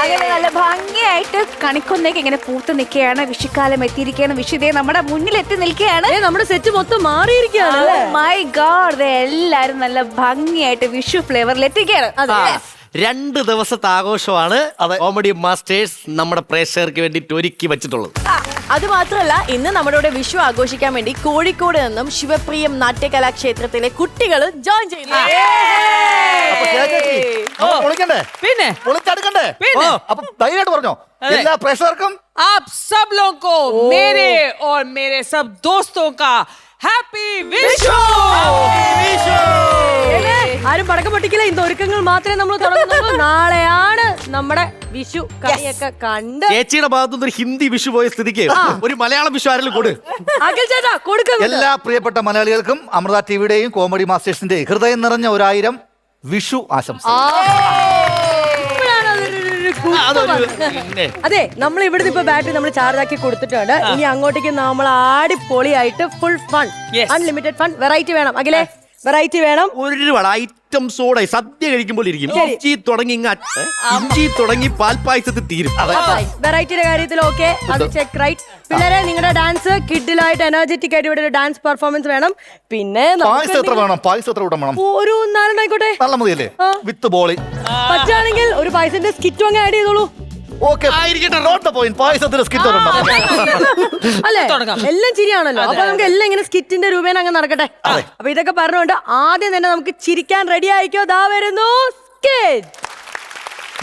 അങ്ങനെ നല്ല ഭംഗിയായിട്ട് കണിക്കൊന്നേക്ക് ഇങ്ങനെ പൂത്ത് നിൽക്കുകയാണ്. വിഷുക്കാലം എത്തിയിരിക്കുകയാണ്. വിഷുദേ നമ്മുടെ മുന്നിൽ എത്തി നിൽക്കുകയാണ്. നമ്മുടെ സെറ്റ് മൊത്തം മാറിയിരിക്കുകയാണ്. മൈ ഗോഡ്, എല്ലാരും നല്ല ഭംഗിയായിട്ട് വിഷു ഫ്ലേവറിൽ എത്തിക്കുകയാണ്. 2 ദിവസത്തെ ആഘോഷമാണ് കോമഡി മാസ്റ്റേഴ്സ് നമ്മുടെ പ്രേക്ഷകർക്ക് വേണ്ടിയിട്ട് ഒരുക്കി വെച്ചിട്ടുള്ളത്. അത് മാത്രമല്ല, ഇന്ന് നമ്മുടെ ഇവിടെ വിഷു ആഘോഷിക്കാൻ വേണ്ടി കോഴിക്കോട് നിന്നും ശിവപ്രിയം നാട്യകലാക്ഷേത്രത്തിലെ കുട്ടികൾ ജോയിൻ ചെയ്യുന്നു. പിന്നെ അപ്പൊ ധൈര്യമായിട്ട് പറഞ്ഞോ എല്ലാ പ്രേക്ഷകർക്കും आप सब लोगों को मेरे और मेरे सब दोस्तों का हैप्पी विशु। ആരും പടക്കം പൊട്ടിക്കില്ല. ഇന്ന് ഒരുക്കങ്ങൾ മാത്രമേ നമ്മൾ തുടങ്ങുന്നുള്ളൂ. നാളെയാണ് നമ്മുടെ വിഷു കളിയൊക്കെ കണ്ട്. ചേച്ചിയുടെ ഭാഗത്തുനിന്ന് ഒരു ഹിന്ദി വിഷു പോയ സ്ഥിതിക്ക് ഒരു മലയാളം വിഷു ആരെങ്കിലും കൊടു. അഖിൽ ചേട്ടാ കൊടുക്കും. എല്ലാ പ്രിയപ്പെട്ട മലയാളികൾക്കും അമൃത ടിവിയുടെയും കോമഡി മാസ്റ്റേഴ്സിന്റെ ഹൃദയം നിറഞ്ഞ 1000 വിഷു ആശംസ. അതെ, നമ്മൾ ഇവിടുന്ന് ഇപ്പൊ ബാറ്ററി നമ്മൾ ചാർജ് ആക്കി കൊടുത്തിട്ടുണ്ട്. ഇനി അങ്ങോട്ടേക്ക് നമ്മൾ ആടിപ്പൊളിയായിട്ട് full fun, unlimited fun. Variety വേണം അഖിലേ, വെറൈറ്റി വേണം. ഒരുപാട് ഐറ്റംസോടെ സദ്യ കഴിക്കുമ്പോൾ ഇരിക്കും. ഇഞ്ചി തുടങ്ങി പാൽപ്പായസത്തിൽ തീരും. വെറൈറ്റിയുടെ കാര്യത്തിൽ ഓക്കെ, അത് ചെക്ക് റൈറ്റ്. പിള്ളേരെ, നിങ്ങളുടെ ഡാൻസ് കിഡിലായിട്ട് എനർജറ്റിക് ആയിട്ട് ഇവിടെ ഒരു ഡാൻസ് പെർഫോമൻസ് വേണം. പിന്നെ പായസം എത്ര വേണം? പായസം എത്ര കൂട്ടം വേണം? ഒരു 4 ആയിക്കോട്ടെ. നല്ല മതിയല്ലേ? വിത്ത് ബോളി പറ്റുകയാണെങ്കിൽ ഒരു പായസത്തിന്റെ സ്കിറ്റും അങ്ങ് ആഡ് ചെയ്തോളൂ. അല്ലേ, എല്ലാം ചിരിയാണല്ലോ. അപ്പൊ നമുക്ക് എല്ലാം ഇങ്ങനെ സ്കിറ്റിന്റെ രൂപേണ അങ്ങ് നടക്കട്ടെ. അപ്പൊ ഇതൊക്കെ പറഞ്ഞുകൊണ്ട് ആദ്യം തന്നെ നമുക്ക് ചിരിക്കാൻ റെഡി ആയിക്കോ. ദാ വരുന്നു സ്കിറ്റ്.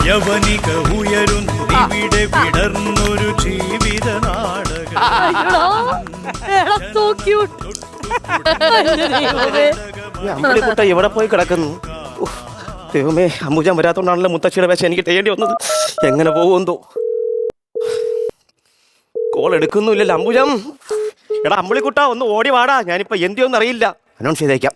യവനിക ഉയരുന്നിവിടെ വിടർന്നൊരു ജീവിത നാടകം. So cute. അമ്പലിക്കുട്ട എവിടെ പോയി കിടക്കുന്നു? ദൈവമേ, അമ്പുജാൻ വരാത്തോണ്ടാണല്ലോ മുത്തശ്ശിയുടെ വേഷം എനിക്ക് ചെയ്യേണ്ടി വന്നത്. എങ്ങനെ പോകുമെന്തോ. കോൾ എടുക്കുന്നുമില്ലല്ലോ അമ്പുജം. എടാ അമ്പളിക്കുട്ട, ഒന്ന് ഓടി വാടാ. ഞാനിപ്പോ എന്തിയൊന്നും അറിയില്ല. അനൗൺസ് ചെയ്തേക്കാം.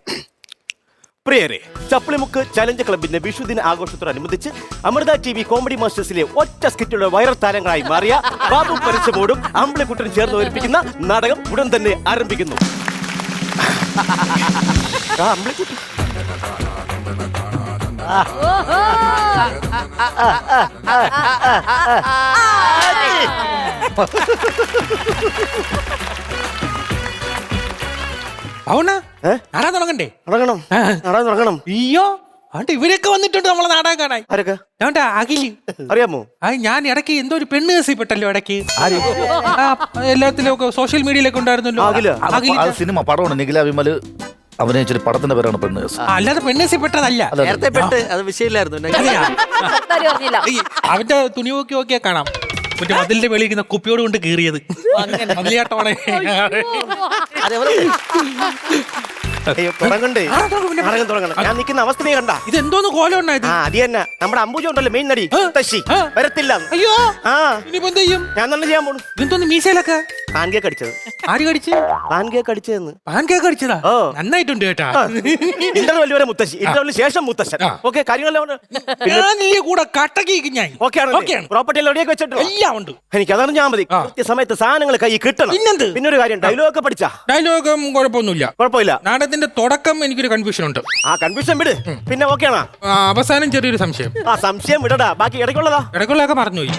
പ്രിയരെ, ചപ്പിളിമുക്ക് ചലഞ്ച് ക്ലബിന്റെ വിഷുദിന ആഘോഷത്തോടനുബന്ധിച്ച് അമൃത TV കോമഡി മാസ്റ്റേഴ്സിലെ ഒറ്റ സ്കിറ്റുള്ള വൈറൽ താരങ്ങളായി മാറിയ ബാബു പരിച്ചമോടും അമ്പളിക്കുട്ടനും ചേർന്ന് അവതരിപ്പിക്കുന്ന നാടകം ഉടൻ തന്നെ ആരംഭിക്കുന്നു. അമ്പളിക്കുട്ട തുടങ്ങണ്ടേ? തുടങ്ങണം. അയ്യോ, അതുകൊണ്ട് ഇവരൊക്കെ വന്നിട്ടുണ്ട് നമ്മളെ നാടകം കാണാൻ. ആരൊക്കെ? അഖില് അറിയാമോ? ഞാൻ ഇടയ്ക്ക് എന്തോ ഒരു പെണ്ണ് കേസിപ്പെട്ടല്ലോ ഇടയ്ക്ക്. എല്ലാത്തിലും സോഷ്യൽ മീഡിയയിലൊക്കെ ഉണ്ടായിരുന്നല്ലോ. സിനിമ പടമാണ്. നിഖില വിമല് അഭിനയിച്ചൊരു പടത്തിന്റെ പേരാണ് പെണ്ണ് കേസ്. അല്ലാതെ പെണ്ണ് കേസിപ്പെട്ടതല്ല. നേരത്തെ പെട്ട് അത് വിഷയമില്ലായിരുന്നു. അവന്റെ തുണി നോക്കി നോക്കിയാ കാണാം. മറ്റേ മതിലിന്റെ വെളിയിരിക്കുന്ന കുപ്പിയോട് കൊണ്ട് കീറിയത് മതിലിയാട്ടോടെ. തുടങ്ങണ്ടേ? തുടങ്ങണം. ഞാൻ നിൽക്കുന്ന അവസ്ഥ നീ കണ്ട? ഇത് എന്തോന്ന് കോലം ഉണ്ടായത്? അത് തന്നെ നമ്മുടെ അമ്പൂജ ഉണ്ടല്ലോ, മെയിൻ നടി മുത്തശ്ശി വരത്തില്ല. അയ്യോ, ആ ഇനിയിപ്പോ എന്ത് ചെയ്യും? ഞാൻ തന്നെ ചെയ്യാൻ പോണു. ഇതെന്തോന്ന് മീശയിലൊക്കെ പാൻ കേക്ക് അടിച്ചത്. ആര് കടിച്ച്? പാൻ കേക്ക് അടിച്ചതെന്ന്. പാൻ കേക്ക് അടിച്ചതാ? ഓ, നന്നായിട്ടുണ്ട് കേട്ടാ. ഇന്റർവെൽ വരെ മുത്തശ്ശി, ഇന്റർവെല്ലിന് ശേഷം മുത്തശ്ശൻ. ഓക്കെ, കാര്യങ്ങളെല്ലാം കൂടെ കട്ടക്കി ഞാൻ പ്രോപ്പർട്ടി എല്ലാം റെഡിയാക്കി വെച്ചിട്ടുണ്ട്. എല്ലാം ഉണ്ട്. എനിക്ക് അതാണ് ഞാൻ മതി. കൃത്യസമയത്ത് സാധനങ്ങൾ കൈ കിട്ടണം. പിന്നെ ഒരു കാര്യം, ഡയലോഗ് ഒക്കെ പഠിച്ചാ? ഡയലോഗും കുഴപ്പമൊന്നുമില്ല. കുഴപ്പമില്ല. നാടകത്തിന്റെ തുടക്കം എനിക്കൊരു കൺഫ്യൂഷൻ ഉണ്ട്. ആ കൺഫ്യൂഷൻ വിട്. പിന്നെ ഓക്കെ ആണോ? അവസാനം ചെറിയൊരു സംശയം. ആ സംശയം വിടടാ. ബാക്കി ഇടയ്ക്കുള്ളതാ? ഇടയ്ക്കുള്ളതൊക്കെ മറന്നുപോയി.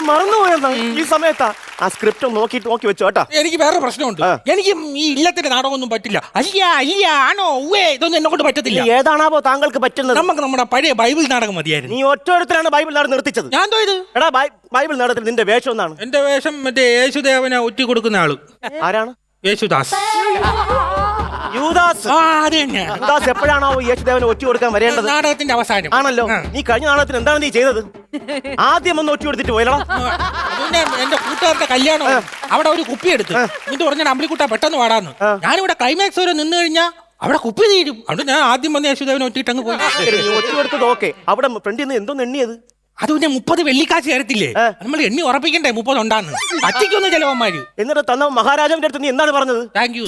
മറന്നുപോയെന്നാ? ഈ സമയത്താ? ആ സ്ക്രിപ്റ്റ് നോക്കി വെച്ചോ കേട്ടാ. എനിക്ക് വേറെ പ്രശ്നമുണ്ട്. എനിക്ക് ഈ ഇല്ലത്തിന്റെ നാടകമൊന്നും പറ്റില്ല. അല്ല ആണോ ഇതൊന്നും എന്നെ കൊണ്ട് പറ്റത്തില്ല. ഏതാണാവോ താങ്കൾക്ക് പറ്റുന്നത്? നമുക്ക് നമ്മുടെ പഴയ ബൈബിൾ നാടകം മതിയായിരുന്നു. നീ ഒറ്റൊരുത്തരാണ് ബൈബിൾ നാടകം നിർത്തിച്ചത്. ഞാൻ തോയത് എടാ, ബൈബിൾ നാടകത്തിൽ നിന്റെ വേഷം എന്താണ്? എന്റെ വേഷം മറ്റേ യേശുദേവനെ ഒറ്റ കൊടുക്കുന്ന ആള്. ആരാണ്? യേശുദാസ്. യൂദാസ്. യൂദാസ് എപ്പോഴാണോ യേശുദേവനെ ഒറ്റ കൊടുക്കാൻ വരേണ്ടത്? നാടകത്തിന്റെ അവസാനം ആണല്ലോ. നീ കഴിഞ്ഞ നാടകത്തിന് എന്താണ് നീ ചെയ്തത്? ആദ്യം ഒന്ന് ഒറ്റ കൊടുത്തിട്ട് പോയല്ലോ. എന്റെ കൂട്ടുകാരുടെ കല്യാണം, അവിടെ ഒരു കുപ്പി എടുത്ത് എന്നിട്ട് പറഞ്ഞാൽ അമ്പലിക്കുട്ട പെട്ടെന്ന് പാടാന്ന്. ഞാനിവിടെ ക്ലൈമാക്സ് വരെ നിന്ന് കഴിഞ്ഞാൽ അവിടെ കുപ്പി തീരും. അവിടെ ഞാൻ ആദ്യം വന്ന് യേശുദേവനെ ഒറ്റിട്ട് അങ്ങ് പോയി. ഒറ്റ കൊടുത്തത് ഓക്കെ. അവിടെ ഫ്രണ്ടിൽ നിന്ന് എന്തോന്ന് എണ്ണിയത്? അത് പിന്നെ 30 വെള്ളിക്കാശ് തരത്തില്ലേ? നമ്മൾ എണ്ണി ഉറപ്പിക്കണ്ടേ 30 ഉണ്ടാന്ന്. പറ്റിക്കൊന്നും ചിലവന്മാര്. എന്നിട്ട് തന്ന മഹാരാജാവിന്റെ അടുത്ത് നീ എന്താണ് പറഞ്ഞത്? Thank you.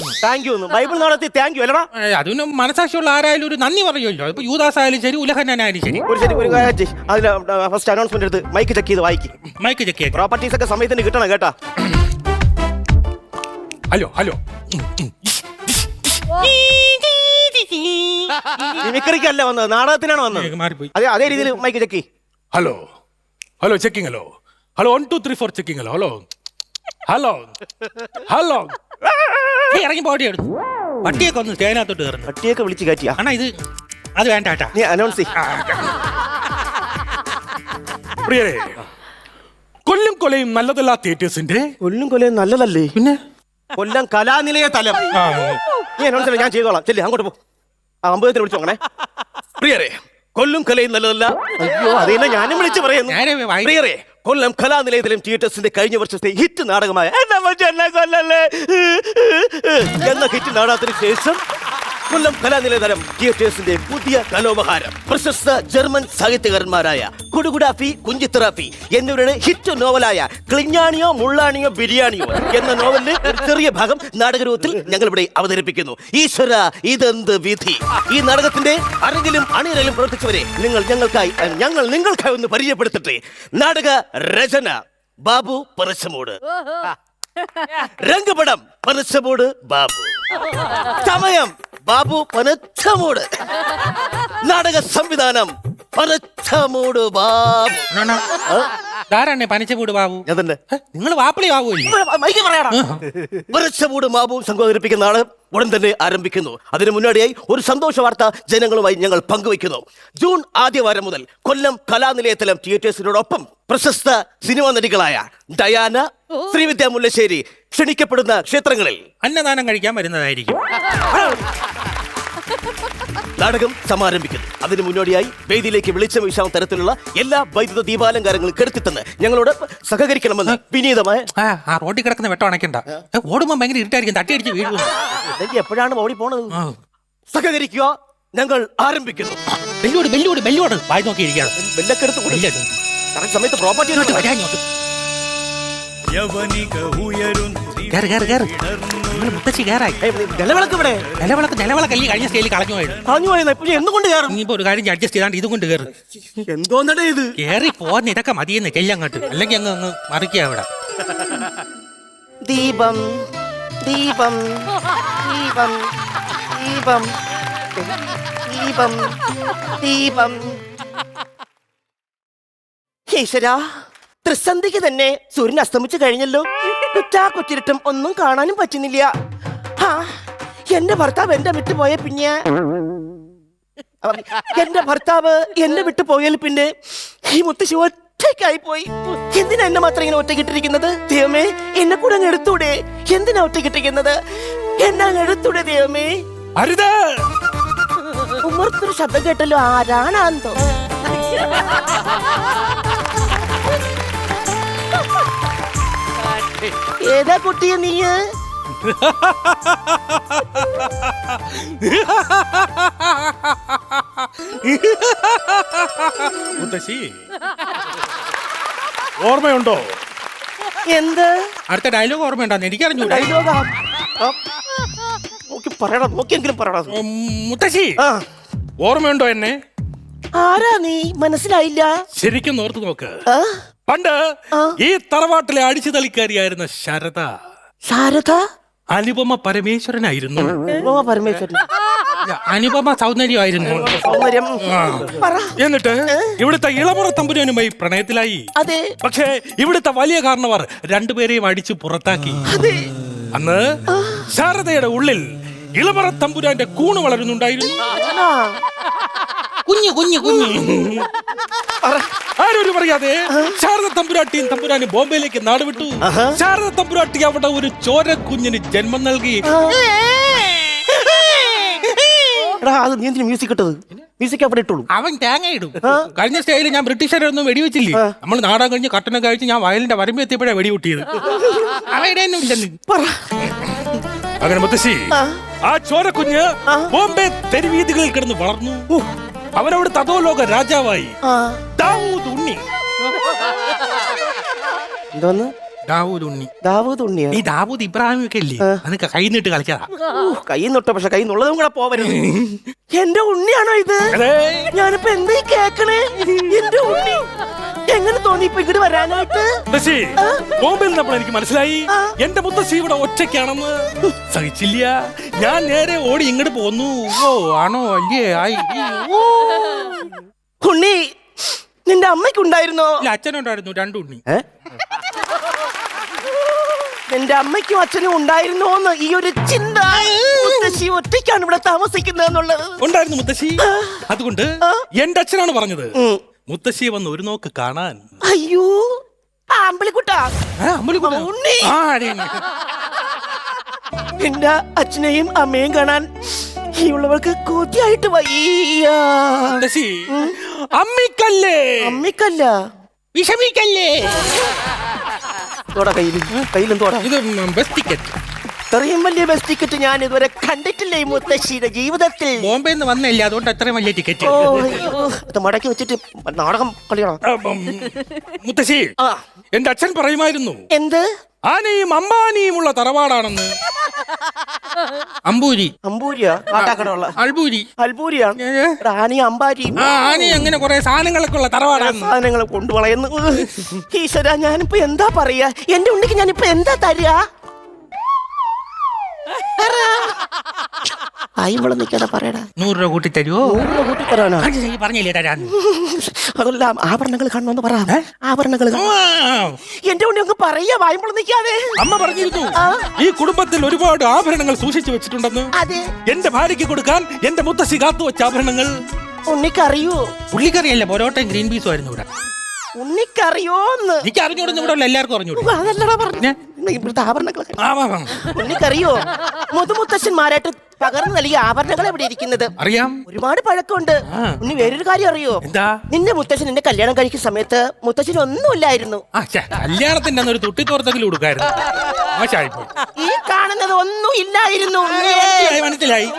ബൈബിൾ നാടകത്തിൽ താങ്ക് യു അല്ലടാ? അതിന് മനസാക്ഷിയുള്ള ആരായാലും ഒരു നന്ദി പറയുമല്ലോ. ഇപ്പൊ യൂദാസ് ആയാലും ശരി, ഉലഹനായാലും ശരി. ഒരു കാര്യം അതിന് ഫസ്റ്റ് അനൗൺസ്മെന്റ് എടുത്ത് മൈക്ക് ചെക്ക് ചെയ്ത് വായിക്കും. മൈക്ക് ചെക്ക് ചെയ്ത് പ്രോപ്പർട്ടീസ് ഒക്കെ സമയത്തിന് കിട്ടണം കേട്ടാ. ഹലോ മിമിക്രിക്കല്ല വന്നത്, നാടകത്തിനാണ് വന്നത്. മാറിപ്പോയി. അതേ രീതിയിൽ mike check. Hello hello checking hello hello 1 2 3 4 checking hello hello hello hello ഇറങ്ങി പോടി എടുത്തു പട്ടിയൊക്കെ ഒന്ന് സ്റ്റേനകത്തോട്ട് കയറുന്നു. പട്ടിയൊക്കെ വിളിച്ച് കയറ്റിയാ അണ്ണാ ഇത് അത് വേണ്ട കേട്ടാ. നീ അനൗൺസ് പ്രിയരെ, കൊല്ലും കൊലയും നല്ലതല്ല തിയേറ്റേഴ്സിന്റെ കൊല്ലും കൊലയും നല്ലതല്ലേ? പിന്നെ കൊല്ലം കലാനിലയ തലം. നീ അനൗൺസ് ഞാൻ ചെയ്തോളാം. ചെല്ലി അങ്ങോട്ട് പോ. ആ അമ്പലത്തിൽ വിളിച്ചു നോക്കണേ. പ്രിയരെ, കൊല്ലും കലയും നല്ലതല്ല. അയ്യോ അതിനെ ഞാനും വിളിച്ചു പറയുന്നു. പ്രിയരെ, കൊല്ലം കലാനിലയത്തിലും തിയേറ്റേഴ്സിന്റെ കഴിഞ്ഞ വർഷത്തെ ഹിറ്റ് നാടകമായ എന്ന ഹിറ്റ് നാടകത്തിന് ശേഷം കൊല്ലം കലാനിലയം തിയേറ്റേഴ്സിന്റെ പുതിയ കലോപഹാരം പ്രശസ്ത ജർമ്മൻ സാഹിത്യകാരന്മാരായ കുടുകുടാഫി കുഞ്ചിത്തറാഫി എന്നിവരുടെ ഹിറ്റ് നോവലായ ക്ലിഞ്ഞാണിയോ മുള്ളാണിയോ ബിരിയാണിയോ എന്ന നോവലിന്റെ ഒരു ചെറിയ ഭാഗം നാടകരൂപത്തിൽ ഞങ്ങൾ ഇവിടെ അവതരിപ്പിക്കുന്നു. ഈശ്വര, ഇതെന്ത് വിധി! ഈ നാടകത്തിന്റെ അരങ്ങിലും അണിയറയിലും പ്രവർത്തിച്ചവരെ ഞങ്ങൾ നിങ്ങൾക്കായി ഒന്ന് പരിചയപ്പെടുത്തട്ടെ. നാടക രചന ബാബു പറശ്ശമൂട്, രംഗപടം പറശ്ശമൂട് ബാബു, സമയം ബാബു പനച്ചമൂട്, നാടക സംവിധാനം പനച്ചമൂട് ബാബു. ധാരാണേ പനച്ചമൂട് ബാബു. ഞാൻ തന്നെ. നിങ്ങൾ വാപ്പിളി ബാബുല്ലേ? പനച്ചമൂട് ബാബുവും സംഘം അവതരിപ്പിക്കുന്ന നാടകം ഉടൻ തന്നെ ആരംഭിക്കുന്നു. അതിനു മുന്നോടിയായി ഒരു സന്തോഷ വാർത്ത ജനങ്ങളുമായി ഞങ്ങൾ പങ്കുവയ്ക്കുന്നു. ജൂൺ ആദ്യവാരം മുതൽ കൊല്ലം കലാനിലയത്തിലും തിയേറ്റേഴ്സിനോടൊപ്പം പ്രശസ്ത സിനിമാ നടികളായ ഡയാന, ശ്രീവിദ്യ മുല്ലശ്ശേരി ക്ഷണിക്കപ്പെടുന്ന ക്ഷേത്രങ്ങളിൽ അന്നദാനം കഴിക്കാൻ വരുന്നതായിരിക്കും. നാടകം സമാരംഭിക്കുന്നു. അതിനു മുന്നോടിയായി വേദിയിലേക്ക് വെളിച്ചം വീശാവുന്ന തരത്തിലുള്ള എല്ലാ വൈദ്യുത ദീപാലങ്കാരങ്ങളും കെടുത്തിത്തന്ന് ഞങ്ങളോട് സഹകരിക്കണമെന്ന് വിനീതമായ. ആ റോഡിൽ കിടക്കുന്ന വെട്ടം അണയ്ക്കണ്ട. ഓടുമ്പോ ഭയങ്കര ഇരുട്ടായിരിക്കും, തട്ടിയടിച്ച് വീഴും. എപ്പോഴാണ് ഓടി പോണത്? സഹകരിക്കുക. ഞങ്ങൾ ആരംഭിക്കുന്നു. ബെല്ലോട് ബെല്ലോട് ബെല്ലോട് വായി നോക്കിയിരിക്കാതെ ബെല്ലൊക്കെ സമയത്ത് പ്രോപ്പർട്ടി യവനിക ഉയരുന്നു മുത്തശ്ശി കയറായി. നിലവിളക്ക് ഇവിടെ നിലവിളക്കല്ലി കഴിഞ്ഞ സ്റ്റേജിൽ കളഞ്ഞു പോയത്. കളഞ്ഞു പോയത് ഇപ്പൊ എന്തുകൊണ്ട് കയറും? ഇനിയിപ്പോ ഒരു കാര്യം അഡ്ജസ്റ്റ് ചെയ്താണ്ട് ഇതും കൊണ്ട് കയറും. എന്തോന്നടേ ഇത്? കയറി പോന്ന് ഇതൊക്കെ മതിയെന്ന് ചെല്ലങ്ങോട്ട്, അല്ലെങ്കിൽ അങ്ങ് മറിക്കുക അവിടെ. ദീപം ദീപം ദീപം ദീപം ദീപം ദീപം. ഈശ്വരാ, ത്രിസന്ധിക്ക് തന്നെ സൂര്യൻ അസ്തമിച്ചു കഴിഞ്ഞല്ലോ. കൊച്ചിരുട്ടം ഒന്നും കാണാനും പറ്റുന്നില്ല. എന്റെ ഭർത്താവ് എന്നെ വിട്ടു പോയ പിന്നെ എന്നെ വിട്ടു പോയാൽ പിന്നെ ഈ മുത്തശ്ശി ഒറ്റയ്ക്കായി പോയി. എന്തിനാ എന്നെ മാത്രം ഇങ്ങനെ ഒറ്റക്കിട്ടിരിക്കുന്നത്? ദൈവമേ, എന്നെ കൂടെ അങ്ങ് എടുത്തൂടെ? എന്തിനാ ഒറ്റക്കിട്ടിരിക്കുന്നത്? എന്നെ അങ്ങ് എടുത്തൂടെ ദൈവമേ? ഉമ്മർത്തൊരു ശബ്ദം കേട്ടല്ലോ, ആരാണെന്തോ. ഏതാ കുട്ടിയെ നീ? മുത്തശ്ശി, ഓർമ്മയുണ്ടോ? എന്ത്? അടുത്ത ഡയലോഗ് ഓർമ്മയുണ്ടോ? എനിക്കറിഞ്ഞു. ഡയലോഗാ? പറയണം, നോക്കിയെങ്കിലും പറയണം. മുത്തശ്ശി, ഓർമ്മയുണ്ടോ എന്നെ? ആരാ നീ? മനസ്സിലായില്ല. ശരിക്കും ഓർത്തു നോക്ക്. പണ്ട് ഈ തറവാട്ടിലെ അടിച്ചു തളിക്കാരിയായിരുന്ന ശാരദ. ശാരദ അനുപമ പരമേശ്വരനായിരുന്നു. പരമേശ്വരൻ അനുപമ സൗന്ദര്യമായിരുന്നു. എന്നിട്ട് ഇവിടുത്തെ ഇളമുറ തമ്പുരാനുമായി പ്രണയത്തിലായി. അതെ. പക്ഷേ ഇവിടുത്തെ വലിയ കാരണവർ രണ്ടുപേരെയും അടിച്ചു പുറത്താക്കി. അന്ന് ശാരദയുടെ ഉള്ളിൽ ഇളമുറ തമ്പുരാന്റെ കൂണ് വളരുന്നുണ്ടായിരുന്നു. കുഞ്ഞു കുഞ്ഞു കുഞ്ഞു. ആരോരും പറയാതെ ശാരദ തമ്പുരാട്ടിയും തമ്പുരാനും ബോംബെയിലേക്ക് നാടുവിട്ടു. ശാരദ തമ്പുരാട്ടി അവിടെ ഒരു ചോര കുഞ്ഞിന് ജന്മം നൽകി. മ്യൂസിക് ഇട്ടത്? മ്യൂസിക് അവിടെ ഇട്ടുള്ളൂ. അവൻ തേങ്ങ ഇടും. കഴിഞ്ഞ സ്റ്റേജിൽ ഞാൻ ബ്രിട്ടീഷുകാരൊന്നും വെടിവെച്ചില്ലേ? നമ്മൾ നാടകം കഴിഞ്ഞ് കട്ടനം കഴിച്ച് ഞാൻ വയലിന്റെ വരമ്പ് എത്തിയപ്പോഴാണ് വെടിവിട്ടിയത്. അവയുടെയൊന്നും ഇല്ലെന്ന്. അങ്ങനെ മുത്തശ്ശി, ആ ചോര കുഞ്ഞ് ബോംബെ തെരുവീതികളിൽ കിടന്ന് വളർന്നു. അവനവിടുത്തെ അധോലോക രാജാവായി. ദാവൂദ് ഉണ്ണി. എന്തോന്ന്? ദാവൂദ് ഉണ്ണി. ദാവൂദ് ഉണ്ണിയോ? ഈ ദാവൂദ് ഇബ്രാഹിം ഒക്കെ ഇല്ലേ? അതൊക്കെ കൈ നീട്ട് കളിച്ചതാ. കൈ നൊട്ട, പക്ഷെ കൈ നുള്ളതും കൂടെ പോവരുത്. എന്റെ ഉണ്ണിയാണോ ഇത്? ഞാനിപ്പോ എന്താ കേക്കണേ? എന്റെ ഉണ്ണി എങ്ങനെ തോന്നി ഇപ്പൊ ഇങ്ങോട്ട് വരാനായിട്ട്? ബോംബെയിൽ നമ്മൾ എനിക്ക് മനസ്സിലായി എന്റെ മുത്തശ്ശി ഇവിടെ ഒറ്റയ്ക്കാണെന്ന്. സഹിച്ചില്ല, ഞാൻ നേരെ ഓടി ഇങ്ങോട്ട് പോന്നു. ഓ ആണോ അല്ലേ? ഉണ്ണി, നിന്റെ അമ്മയ്ക്കുണ്ടായിരുന്നോ? ഇല്ല, അച്ഛനുണ്ടായിരുന്നു 2 ഉണ്ണി. നിന്റെ അമ്മയ്ക്കും അച്ഛനും ഉണ്ടായിരുന്നോന്ന് ഈ ഒരു ചിന്ത. മുത്തശ്ശി ഒറ്റയ്ക്കാണ് ഇവിടെ താമസിക്കുന്നതെന്നുള്ളത്. ഉണ്ടായിരുന്നു മുത്തശ്ശി. അതുകൊണ്ട് എന്റെ അച്ഛനാണ് പറഞ്ഞത് മുത്തശ്ശിയെ വന്ന് ഒരു നോക്ക് കാണാൻ. അയ്യോ അമ്പിളിക്കുട്ടാ, ഉണ്ണി. എന്റെ അച്ഛനെയും അമ്മയും കാണാൻ ഈ ഉള്ളവർക്ക് കൊതിയായിട്ട് വയ്യ. മുത്തശ്ശി, അമ്മിക്കല്ലേ അമ്മിക്കല്ല, വിഷമിക്കല്ലേ. തോടാ കയ്യിലും തോടാ. ഇത് ബസ് ടിക്കറ്റ്. ഇത്രയും വലിയ ബസ് ടിക്കറ്റ് ഞാൻ ഇതുവരെ കണ്ടിട്ടില്ല ഈ മുത്തശ്ശിയുടെ ജീവിതത്തിൽ. ബോംബെ നിന്ന് വന്നില്ല, അതുകൊണ്ട് അത്രയും വലിയ ടിക്കറ്റ്. ഓ, അയ്യോ, അത് മടക്കി വെച്ചിട്ട് നാടകം കളിയണം. മുത്തശ്ശി, ആ. എന്റെ അച്ഛൻ പറയുമായിരുന്നു എന്ത്? ആനയും അമ്പാനിയും ഉള്ള തറവാടാണെന്ന്. അമ്പൂരി. അമ്പൂരിയാ? കാട്ടാക്കടമുള്ള അൽബൂരി. അൽബൂരിയാണ്. ആനയും അമ്പാരിയും. ആന അങ്ങനെ കുറെ സാധനങ്ങളൊക്കെ ഉള്ള തറവാടാണ്. സാധനങ്ങൾ കൊണ്ടുവളയുന്നു. ഈശ്വര, ഞാനിപ്പോ എന്താ പറയാ? എന്റെ ഉണ്ണിക്ക് ഞാനിപ്പോ എന്താ തരിക? ഇവിടെ നിൽക്കാതെ പറയടാ. 100 രൂപ കൂട്ടി തരുമോ? കൂട്ടിത്തരാനോ? പറഞ്ഞില്ലേ തരാൻ. അതെല്ലാം ആഭരണങ്ങൾ കാണണമെന്ന് പറ. ആഭരണങ്ങൾ എന്റെ ഉണ്ണി അങ്ങ് പറയാ, വായ്പ നിൽക്കാതെ. അമ്മ പറഞ്ഞിരുന്നു ഈ കുടുംബത്തിൽ ഒരുപാട് ആഭരണങ്ങൾ സൂക്ഷിച്ചു വെച്ചിട്ടുണ്ടെന്ന്. അതെ, എന്റെ ഭാര്യയ്ക്ക് കൊടുക്കാൻ എന്റെ മുത്തശ്ശി കാത്തു വെച്ച ആഭരണങ്ങൾ. ഉണ്ണിക്കറിയോ? പുള്ളിക്കറിയല്ല, പൊറോട്ടയും ഗ്രീൻ പീസും ആയിരുന്നു ഇവിടെ. ഉണ്ണിക്കറിയോന്ന്? എനിക്ക് അറിഞ്ഞോടുന്ന ഇവിടെ എല്ലാവർക്കും അറിഞ്ഞോളൂ. അതല്ലടാ പറഞ്ഞു ഇവിടുത്തെ ആഭരണങ്ങളൊക്കെ. ഉണ്ണിക്കറിയോ? മുതുമുത്തശ്ശന്മാരായിട്ട് പകർന്നു നൽകിയ ആഭരണങ്ങൾ എവിടെ ഇരിക്കുന്നത്? അറിയാം. ഒരുപാട് പഴക്കമുണ്ട്. ഉണ്ണി വേറൊരു കാര്യം അറിയോ? എന്താ? നിന്റെ മുത്തശ്ശൻ എന്റെ കല്യാണം കഴിക്കുന്ന സമയത്ത് മുത്തശ്ശൻ ഒന്നുമില്ലായിരുന്നു. കല്യാണത്തിന്റെ അന്ന് ഒരു തുട്ടിത്തോർത്തക്കിൽ കൊടുക്കായിരുന്നു. ഈ കാണുന്നത് ഒന്നും ഇല്ലായിരുന്നു. മനസ്സിലായി.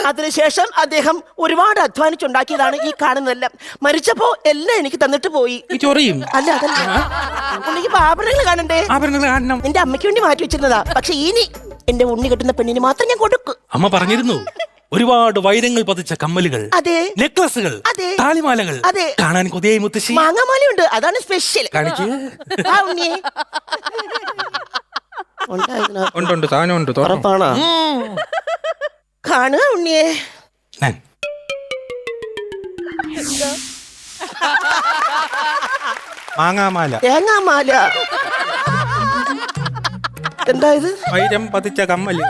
അതിനുശേഷം അദ്ദേഹം ഒരുപാട് അധ്വാനിച്ചുണ്ടാക്കിയതാണ് ഈ കാണുന്നതെല്ലാം. മരിച്ചപ്പോ എല്ലാം എനിക്ക് തന്നിട്ട് പോയി. ചൊറിയും. അല്ല, അതല്ല, ഉണ്ണിക്ക് ആഭരണങ്ങൾ കാണണ്ടേ? ആഭരണങ്ങൾ കാണണം. എന്റെ അമ്മയ്ക്ക് വേണ്ടി മാറ്റി വെച്ചിരുന്നതാ. പക്ഷെ ഇനി എന്റെ ഉണ്ണി കെട്ടുന്ന പെണ്ണിന് മാത്രം ഞാൻ കൊടുക്കും. അമ്മ പറഞ്ഞിരുന്നു ഒരുപാട് വൈരങ്ങൾ പതിച്ച കമ്മലുകൾ, അതെ, നെക്ലസുകൾ, അതെ, താലിമാലകൾ അതെ. കാണാൻ കൊതിയായി മുത്തശ്ശി. മാങ്ങാമാലയുണ്ട്, അതാണ് സ്പെഷ്യൽ. കാണിക്കേ. ഉണ്ണിയെ ഉണ്ട്, സാധനമുണ്ട്. ഉറപ്പാണോ? കാണുക ഉണ്ണിയെ. മാങ്ങാമാല, തേങ്ങാമാല. എന്താ ഇത്? വൈരം പതിച്ച കമ്മല്.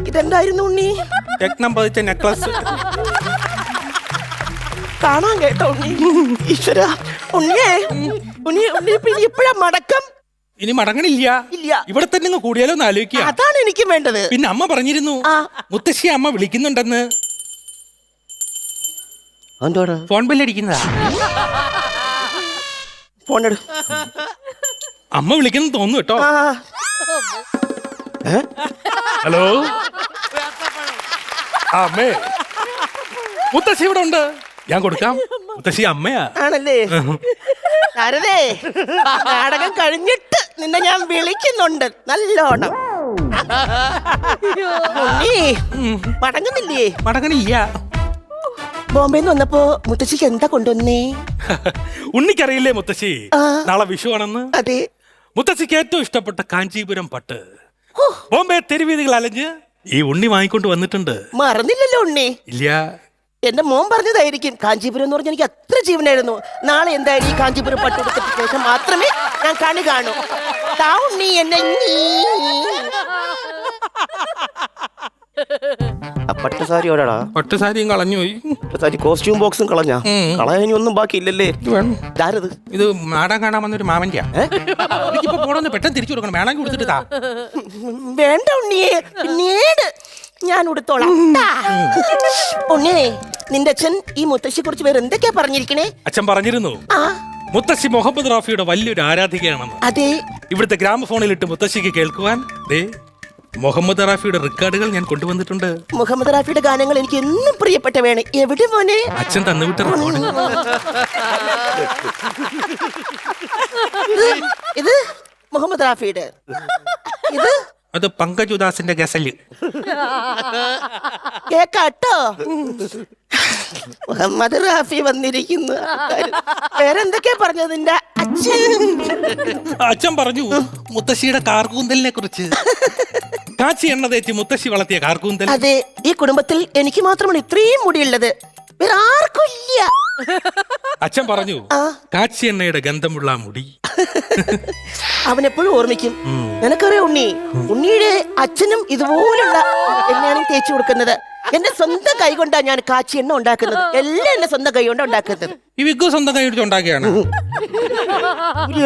ഇതെന്തായിരുന്നു ഉണ്ണി? രത്നം പതിച്ച നെക്ലസ്. കാണാൻ കേട്ടോ ഉണ്ണി. ഈശ്വര, ഉണ്ണിയെ, ഉണ്ണി പിന്നെ ഇപ്പഴാ മടക്കം? ഇനി മടങ്ങണില്ല. ഇല്ല. ഇവിടെ തന്നെ അങ്ങ് കൂടിയാലോ എന്ന് ആലോചിക്കുക. അതാണ് എനിക്ക് വേണ്ടത്. പിന്നെ അമ്മ പറഞ്ഞിരുന്നു മുത്തശ്ശി അമ്മ വിളിക്കുന്നുണ്ടെന്ന്. ഫോൺ ബില്ലടിക്കുന്നതാ. ഫോൺ എടു. അമ്മ വിളിക്കുന്നു തോന്നുന്നു കേട്ടോ. ഹലോ, അമ്മേ, മുത്തശ്ശി ഇവിടെ ഉണ്ട്, ഞാൻ കൊടുക്കാം. മുത്തശ്ശി അമ്മയാ. ആണല്ലേ? ശാരദേ, നാടകം കഴിഞ്ഞിട്ട് നിന്നെ ഞാൻ വിളിക്കുന്നുണ്ട് നല്ലോണം. ഉണ്ണി മടങ്ങുന്നില്ലേ? മടങ്ങണില്ല. ബോംബെന്ന് വന്നപ്പോ മുത്തശ്ശിക്ക് എന്താ കൊണ്ടുവന്നേ? ഉണ്ണിക്കറിയില്ലേ മുത്തശ്ശി നാളെ വിഷു ആണെന്ന്? അതെ. മുത്തശ്ശിക്ക് ഏറ്റവും ഇഷ്ടപ്പെട്ട കാഞ്ചീപുരം പട്ട് ബോംബെ തെരുവീതികൾ അലഞ്ഞ് ഈ ഉണ്ണി വാങ്ങിക്കൊണ്ട് വന്നിട്ടുണ്ട്. മറന്നില്ലല്ലോ ഉണ്ണി? ഇല്ല. എന്റെ മോൻ പറഞ്ഞതായിരിക്കും. കാഞ്ചീപുരം എന്ന് പറഞ്ഞാൽ എനിക്ക് അത്ര ജീവനായിരുന്നു. നാളെ എന്തായാലും ഈ കാഞ്ചീപുരം പട്ടെടുത്ത ശേഷം മാത്രമേ ഞാൻ കണി കാണൂ. താ ഉണ്ണി എന്നെ. പട്ടുസാരി ഓടാടാ. പട്ടുസാരിയും കളഞ്ഞു പോയി. പട്ടുസാരി കോസ്റ്റ്യൂം ബോക്സും കളഞ്ഞാ? കളയാനി ഒന്നും ബാക്കിയില്ലല്ലേ? ഇതാരത്? ഇത് നാടൻ കാണാൻ വന്നൊരു മാമന്റെയാ. എനിക്കിപ്പോ പോണെന്ന് പെട്ടെന്ന് തിരിച്ചു കൊടുക്കണം. വേണമെങ്കിൽ കൊടുത്തിട്ട് താ. വേണ്ട ഉണ്ണിയെ, പിന്നീട് ഞാൻ ഉടുത്തോളാം. ഉണ്ണിയെ, നിന്റെ അച്ഛൻ ഈ മുത്തശ്ശിയെ കുറിച്ച് വേറെ എന്തൊക്കെയാ പറഞ്ഞിരിക്കണേ? അച്ഛൻ പറഞ്ഞിരുന്നു മുത്തശ്ശി മുഹമ്മദ് റാഫിയുടെ വലിയൊരു ആരാധികയാണെന്ന്. അതെ. ഇവിടുത്തെ ഗ്രാമഫോണിലിട്ട് മുത്തശ്ശിക്ക് കേൾക്കുവാൻ മുഹമ്മദ് റാഫിയുടെ റെക്കോർഡുകൾ ഞാൻ കൊണ്ടുവന്നിട്ടുണ്ട്. മുഹമ്മദ് റാഫിയുടെ ഗാനങ്ങൾ എനിക്ക് എന്നും പ്രിയപ്പെട്ടവയാണ്. എവിടെ മോനെ? അച്ഛൻ തന്നുവിട്ട റെക്കോർഡ്. ഇത് മുഹമ്മദ് റാഫിയുടെ. ഇത് അത് പങ്കജ് ഉദാസിന്റെ ഗസല്. കേക്കാട്ടോ, മുഹമ്മദ് റാഫി വന്നിരിക്കുന്നു. വേറെന്തൊക്കെയാ പറഞ്ഞത് നിന്റെ അച്ഛൻ? അച്ഛൻ പറഞ്ഞു മുത്തശ്ശിയുടെ കാർകൂന്തലിനെ കുറിച്ച്. കാച്ചി എണ്ണ തേച്ച് മുത്തശ്ശി വളർത്തിയ കാർകൂന്തൽ. അതെ, ഈ കുടുംബത്തിൽ എനിക്ക് മാത്രമാണ് ഇത്രയും മുടിയുള്ളത്. വേറെ ആർക്കും ഇല്ല. അച്ഛൻ പറഞ്ഞു കാച്ചി എണ്ണയുടെ ഗന്ധമുള്ള മുടി. അവൻ എപ്പോഴും ഓർമ്മിക്കും. നിനക്കറിയാം ഉണ്ണിയുടെ അച്ഛനും ഇതുപോലുള്ള എണ്ണയാണ് തേച്ചു കൊടുക്കുന്നത്. എന്റെ സ്വന്തം കൈ കൊണ്ടാ ഞാൻ കാച്ചി എണ്ണ ഉണ്ടാക്കുന്നത്. എല്ലാം എന്റെ സ്വന്തം കൈ കൊണ്ടാ ഉണ്ടാക്കുന്നത്. ഈ വിഗ് സ്വന്തം കൈ പിടിച്ച് ഉണ്ടാക്കിയാണ്.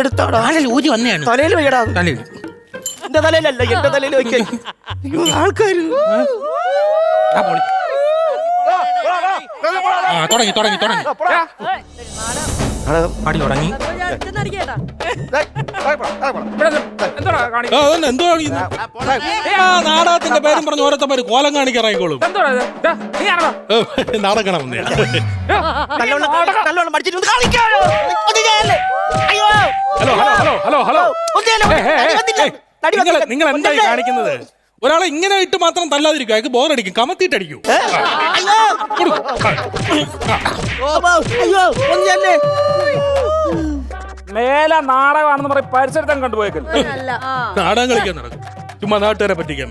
എടുത്തോടാ, ഊരി വന്നെയാണ് തലയിൽ വീടാ. തലയിൽ. എന്റെ തലയിലല്ല, എന്റെ തലയിൽ വയ്ക്കാൻ ആൾക്കാര്. തുടങ്ങി തുടങ്ങി തുടങ്ങി പാടി തുടങ്ങി. എന്തോ നാടകത്തിന്റെ പേരും പറഞ്ഞ് ഓരോരുത്തർ പേര് കോലം കാണിക്കാറായിക്കോളും. നാടകം നല്ലോണം പഠിച്ചിട്ട് കാണിക്കാമോ? ഹലോ ഹലോ ഹലോ ഹലോ നിങ്ങൾ എന്തായി കാണിക്കുന്നത്? ഒരാളെ ഇങ്ങനെ ഇട്ട് മാത്രം തല്ലാതിരിക്കും, അയാൾക്ക് ബോറടിക്കും, കമത്തിയിട്ടടിക്കും. മേലെ നാടകമാണെന്ന് പറയും പരിസരത്തം കണ്ടുപോയേക്കല്ലോ. നാടകം കളിക്കാൻ നടക്കും, ചുമ്മാ നാട്ടുകാരെ പറ്റിക്കാൻ.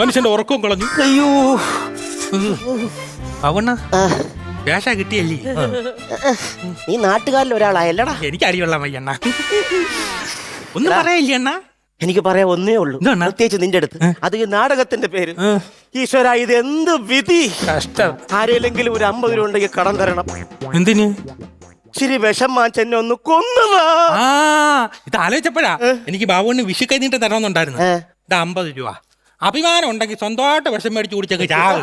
മനുഷ്യന്റെ ഉറക്കവും കളഞ്ഞു. അയ്യോ അവണ്ണ വേഷ കിട്ടിയല്ലേ? ഈ നാട്ടുകാരിൽ ഒരാളായല്ലടാ. എനിക്ക് അടിയുള്ള മയ്യണ്ണ ഒന്നും പറയില്ല അണ്ണ. എനിക്ക് പറയാൻ ഒന്നേ ഉള്ളൂ, എന്താണ്? പ്രത്യേകിച്ച് നിന്റെ അടുത്ത്. അത് ഈ നാടകത്തിന്റെ പേര്. ഈശ്വര, ഇത് എന്ത് വിധി! കഷ്ടം. ആരെങ്കിലും ഒരു 50 രൂപ ഉണ്ടെങ്കിൽ കടം തരണം. എന്തിന്? ശരി, വിഷം വാങ്ങിച്ച് എന്നെ ഒന്ന് കൊന്നതാ. ആ ഇത് ആലോചിച്ചപ്പോഴാ എനിക്ക് ബാബുവിന് വിഷു കഴിഞ്ഞിട്ട് തരണമെന്നുണ്ടായിരുന്നു. ഇത് 50 രൂപ. അഭിമാനം ഉണ്ടെങ്കിൽ സ്വന്തമായിട്ട് വിഷം മേടിച്ച് കുടിച്ചൊക്കെ ചാവ്.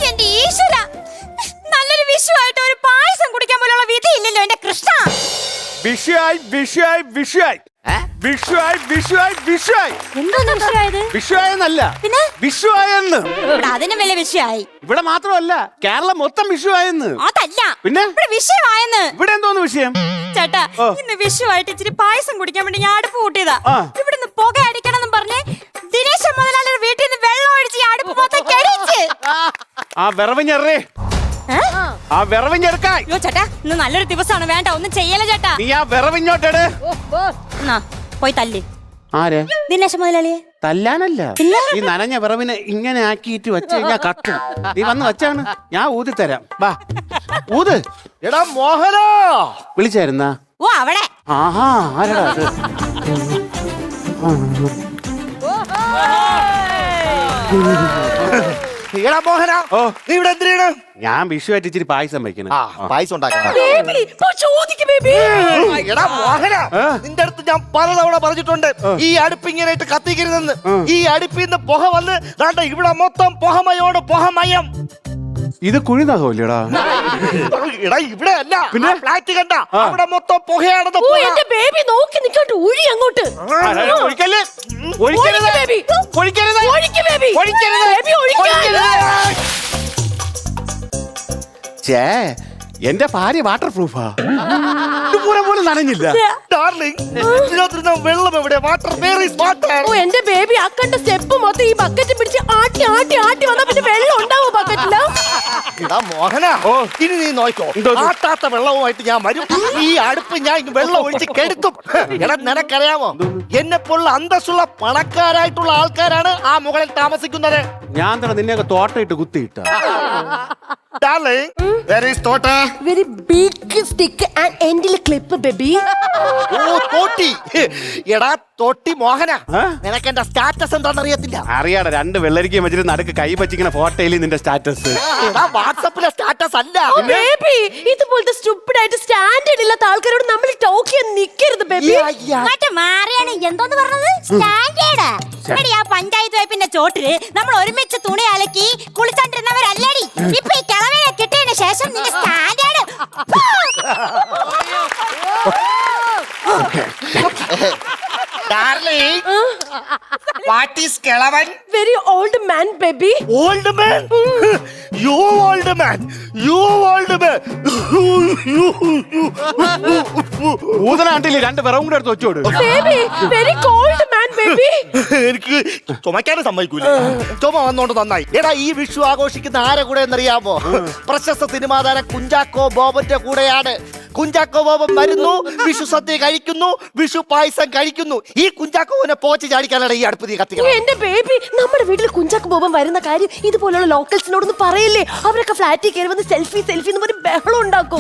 എന്റെ ഈശ്വര, നല്ലൊരു വിഷുവായിട്ട് ഒരു പായസം കുടിക്കാൻ പോലുള്ള വിധി ഇല്ലല്ലോ എന്റെ കൃഷ്ണ. വിഷയായി വിഷയായി വിഷയായി വിഷയായി വിഷയായി വിഷയായി എന്തോന്ന് വിഷയായത്? വിഷയായെന്നല്ല, പിന്നെ വിഷുവായെന്ന്. ഇവിടെ അതിനും വലിയ വിഷയായി. ഇവിടെ മാത്രമല്ല, കേരളം മൊത്തം വിഷുവായെന്ന്. അതല്ല, പിന്നെ ഇവിടെ വിഷയമായെന്ന്. ഇവിടെ എന്തോന്ന് വിഷയം? ചേട്ടാ, ഇന്ന് വിഷുവായിട്ട് ഇച്ചിരി പായസം കുടിക്കാൻ വേണ്ടി ഞാൻ അടുപ്പ് കൂട്ടിയതാ. ഇവിടുന്ന് പുക അടിക്കണം പറഞ്ഞ് ദിനേശ മുതലാളിയുടെ വീട്ടിൽ നിന്ന് വെള്ളം ഒഴിച്ച് ഈ അടുപ്പ് മൊത്തം കെടിച്ച്. ആ വിറവിഞ്ഞറേ, ആ വിറവിഞ്ഞെടുക്കാൻ. അയ്യോ ചേട്ടാ, ഇന്ന് നല്ലൊരു ദിവസമാണ്, വേണ്ട ഒന്നും ചെയ്യല ചേട്ടാ. നീ ആ വിറവിഞ്ഞോട്ടെട്. എന്നാ പോയി തല്ലി ആരെ ദിനേശ മുതലാളിയെ. തല്ലാനല്ല, ഈ നനഞ്ഞ വിറവിനെ ഇങ്ങനെ ആക്കിയിട്ട് വെച്ച് കഴിഞ്ഞാ കത്തും. നീ വന്ന് വെച്ചാണ്, ഞാൻ ഊതി തരാം. വാ ഊത്. എടാ മോഹനോ, വിളിച്ചായിരുന്നാ? ഓ അവിടെ. ആഹാ, ആരടാ അത്? എടാ മോഹന, നീ ഇവിടെ എന്തിനാണ്? ഞാൻ വിഷുവായിട്ട് ഇച്ചിരി പായസം വയ്ക്കണം. പായസം ഉണ്ടാക്കണം. എടാ മോഹന, നിന്റെ അടുത്ത് ഞാൻ പലതവണ പറഞ്ഞിട്ടുണ്ട് ഈ അടുപ്പ് ഇങ്ങനെ ഇട്ട് കത്തിക്കരുതെന്ന്. ഈ അടുപ്പിൽ നിന്ന് പുക വന്ന് ദാണ്ട ഇവിടെ മൊത്തം പുകമയോട് പുകമയം. ഇത് കുഴിനകമല്ലേടാ? എടാ ഇവിടെ അല്ല, പിന്നെ ഫ്ലാറ്റ് കണ്ട അവിടെ മൊത്തം പുകയാണെന്ന്. എന്റെ ബേബി നോക്കി നിൽക്കട്ടെ, ഒഴി അങ്ങോട്ട്. ഒഴിക്കല്ലേ, ഒഴിക്കരുത്, ഒഴിക്കരുത്, ചേ, എന്റെ ഭാര്യ വാട്ടർ പ്രൂഫാ. ഇതുപോലെ പോലും നനഞ്ഞില്ല. വെള്ളം എവിടെ? Water, where is water. Oh എന്റെ ബേബി അക്കണ്ട സ്റ്റെപ്പ് മൊത്തം ഈ ബക്കറ്റ് പിടിച്ച് ആട്ടി ആട്ടി ആട്ടി വന്നാ പിന്നെ വെള്ളം ഉണ്ടാവോ ബക്കറ്റില്? എടാ മോഹന, ഇനി നീ നോക്കോ, ആട്ടാത്ത വെള്ളവുമായിട്ട് ഞാൻ വരും. ഈ അടുപ്പ് ഞാൻ വെള്ളം ഒഴിച്ച് കെടുത്തും. എടാ നിനക്കറിയാമോ, എന്നെ പോലുള്ള അന്തസ്സുള്ള പണക്കാരായിട്ടുള്ള ആൾക്കാരാണ് ആ മുകളിൽ താമസിക്കുന്നത്. ഞാൻ തന്നെ നിന്നെയൊക്കെ തോട്ടയിട്ട് കുത്തിയിട്ട. വെരി ബിഗ് സ്റ്റിക്ക് ആൻഡ് എൻഡിൽ ക്ലിപ്പ് ബേബി. ഓ തോട്ടി. എടാ തോട്ടി മോഹന, നിനക്ക് എന്റെ സ്റ്റാറ്റസ് എന്താണെന്ന് അറിയത്തില്ല. അറിയാടാ, 2 വെള്ളരിക്കയും വെച്ചിട്ട് നടുക്ക് കൈ പറ്റിക്കുന്ന ഫോട്ടോയിൽ നിന്റെ സ്റ്റാറ്റസ്. വാട്സപ്പിലെ സ്റ്റാറ്റസ് അല്ല ബേബി. ഇതുപോലത്തെ സ്റ്റുപ്പിഡ് ആയിട്ട് സ്റ്റാൻഡേർഡ് ഇല്ലാത്ത ആൾക്കാരോട് നമ്മൾ ടോക്ക് ചെയ്യാൻ നിൽക്കരുത് ബേബി. മാറിയാണ് എന്തോന്ന് പറഞ്ഞത്? സ്റ്റാൻഡേർഡ്. എടി, ആ പഞ്ചായത്ത് വൈപ്പിന്റെ ചോട്ടില് നമ്മൾ ഒരുമിച്ച് തുണി അലക്കി കുളിച്ചോണ്ടിരുന്നവരല്ലേടി. ഇപ്പൊ ഈ കിളവനെ കിട്ടിയതിന് ശേഷം നിന്റെ സ്റ്റാൻഡേർഡ്. What is കിളവൻ? Very old man baby. Old man? You old man? You old man? ഊതനാട്ടില് 2 വിറവും കൂടെ എടുത്ത് വെച്ചോട്. Baby very cold man baby എനിക്ക് ചുമക്കാനും സമ്മതിക്കൂല. ചുമ വന്നോണ്ട് നന്നായി. എടാ ഈ വിഷു ആഘോഷിക്കുന്ന ആരെ കൂടെ എന്നറിയാമോ? പ്രശസ്ത സിനിമാ താരം കുഞ്ചാക്കോ ബോബന്റെ കൂടെയാണ്. കുഞ്ചാക്കോ ബോബൻ വരുന്നു, വിഷു സദ്യ കഴിക്കുന്നു, വിഷു പായസം കഴിക്കുന്നു. ഈ കുഞ്ചാക്കോവിനെ പോച്ച് ചാടിക്കാനാണ് ഈ അടുപ്പ് തീ കത്തിക്കുന്നത്. എന്റെ ബേബി, നമ്മുടെ വീട്ടിൽ കുഞ്ചാക്കോ ബോബൻ വരുന്ന കാര്യം ഇതുപോലുള്ള ലോക്കൽസിനോടൊന്നും പറയില്ലേ. അവരൊക്കെ ഫ്ലാറ്റിൽ കയറി വന്ന് സെൽഫി എന്ന് പറഞ്ഞ് ബഹളം ഉണ്ടാക്കും.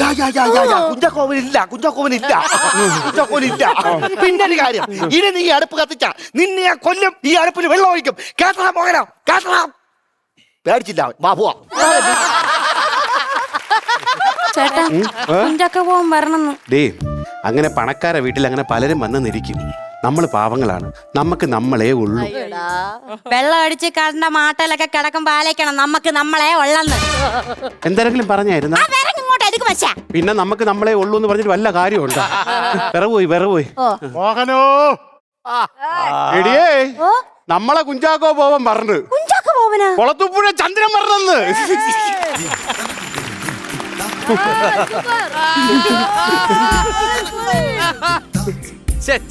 കുഞ്ചാക്കോവനില്ല. പിന്നെ ഒരു കാര്യം, ഇനി നീ ഈ അടുപ്പ് കത്തിച്ച നിന്നെ ഞാൻ കൊല്ലും. ഈ അടുപ്പിൽ വെള്ളം ഒഴിക്കും. കേട്ടറാ മോഹന, കേട്ടറാ. പേടിച്ചില്ല, വാ പോവാ. ചേട്ടാ കുഞ്ചാക്കോ പോകാൻ വരണം. ഡേ, അങ്ങനെ പണക്കാരെ വീട്ടിൽ അങ്ങനെ പലരും വന്ന് നിരിക്കും. നമ്മൾ പാവങ്ങളാണ്, നമുക്ക് നമ്മളെ ഉള്ളൂ. വെള്ളം അടിച്ച് കണ്ട മാട്ടലൊക്കെ കിടക്കുമ്പോ ആലോചിക്കണം നമുക്ക് നമ്മളെ ഉള്ളന്ന്. എന്തെങ്കിലും പറഞ്ഞായിരുന്നു? ഇങ്ങോട്ട് എടുക്കും വച്ചാ പിന്നെ നമുക്ക് നമ്മളെ ഉള്ളൂ എന്ന് പറഞ്ഞിട്ട് വല്ല കാര്യമുണ്ട്. വിറവുപോയി മോഹനോ, എടിയേ, നമ്മളെ കുഞ്ചാക്കോ ബോബൻ പറഞ്ഞു. കുഞ്ചാക്കോ പോവനാ കുളത്തുപ്പുഴ ചന്ദ്രൻ പറഞ്ഞെന്ന്.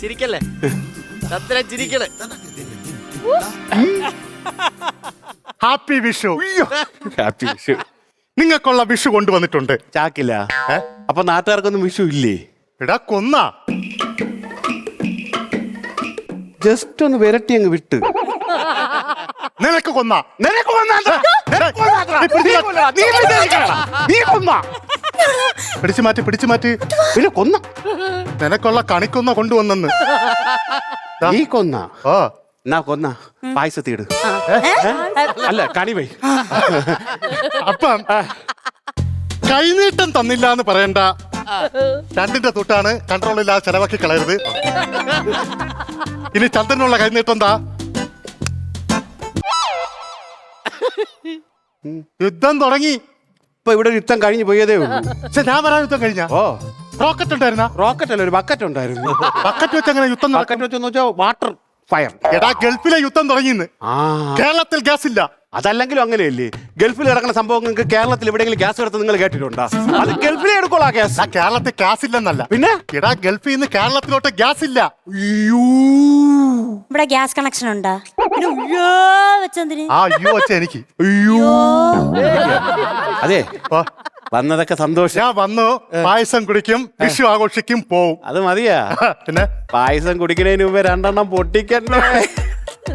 ചിരിക്കല്ലേ, ചന്ദ്രൻ ചിരിക്കണേ. ഹാപ്പി വിഷു. ഹാപ്പി വിഷു. നിങ്ങൾക്കുള്ള വിഷു കൊണ്ടുവന്നിട്ടുണ്ട്. ചാക്കില്ല. അപ്പൊ നാട്ടുകാർക്കൊന്നും വിഷു ഇല്ലേ? എടാ കൊന്ന ജസ്റ്റ് ഒന്ന് വിരട്ടി അങ്ങ് വിട്ട്. നിനക്ക് കൊന്ന പിടിച്ചു മാറ്റി പിന്നെ കൊന്ന. നിനക്കുള്ള കണിക്കൊന്ന കൊണ്ടുവന്നെന്ന്. നീ കൊന്ന? ഓ, എന്നാ കൊന്ന പായസത്തിട്. അല്ല, കണിവൈ. അപ്പം കൈനീട്ടം തന്നില്ല എന്ന് പറയണ്ട. രണ്ടിന്റെ തൊട്ടാണ്, കൺട്രോൾ ഇല്ലാതെ ചെലവാക്കി കളയരുത്. ഇനി ചന്ദ്രനുള്ള കൈനീട്ടം എന്താ? യുദ്ധം തുടങ്ങി. ഇപ്പൊ ഇവിടെ ഒരു യുദ്ധം കഴിഞ്ഞു പോയതേ ഉള്ളൂ. പക്ഷെ ഞാൻ വരാൻ യുദ്ധം കഴിഞ്ഞ ഓ, റോക്കറ്റ് ഉണ്ടായിരുന്ന? റോക്കറ്റ് അല്ല, ഒരു ബക്കറ്റ് ഉണ്ടായിരുന്നു. ബക്കറ്റ് വെച്ച് അങ്ങനെ യുദ്ധം നടക്കും? ബക്കറ്റ് വെച്ചെന്ന് വെച്ചാൽ വാട്ടർ ഫയർ. എടാ, ഗൾഫിലെ യുദ്ധം തുടങ്ങിന്ന്. ആ, കേരളത്തിൽ ഗ്യാസ് ഇല്ല. അതല്ലെങ്കിലും അങ്ങനെയല്ലേ. ഗൾഫിൽ കിടക്കുന്ന സംഭവങ്ങൾക്ക് കേരളത്തിൽ എവിടെയെങ്കിലും ഗ്യാസ് എടുത്ത് നിങ്ങൾ കേട്ടിട്ടുണ്ടോ? അത് ഗൾഫിലേ എടുക്കോളാ ഗ്യാസ്. എടാ, കേരളത്തിൽ ഗ്യാസ് ഇല്ലെന്നല്ല. പിന്നെ എടാ, ഗൾഫിൽ നിന്ന് കേരളത്തിലോട്ട് ഗ്യാസ് ഇല്ല. ഇവിടെ ഗ്യാസ് കണക്ഷൻ ഉണ്ടാ? വെച്ചെന്തിന്? ആ അയ്യോ വെച്ച എനിക്ക്. അതെ, ഓ, വന്നതൊക്കെ സന്തോഷം. ഞാൻ വന്നു, പായസം കുടിക്കും, വിഷു ആഘോഷിക്കും, പോവും. അത് മതിയാ. പിന്നെ പായസം കുടിക്കുന്നതിന് മുമ്പ് രണ്ടെണ്ണം പൊട്ടിക്കണ്ടേ?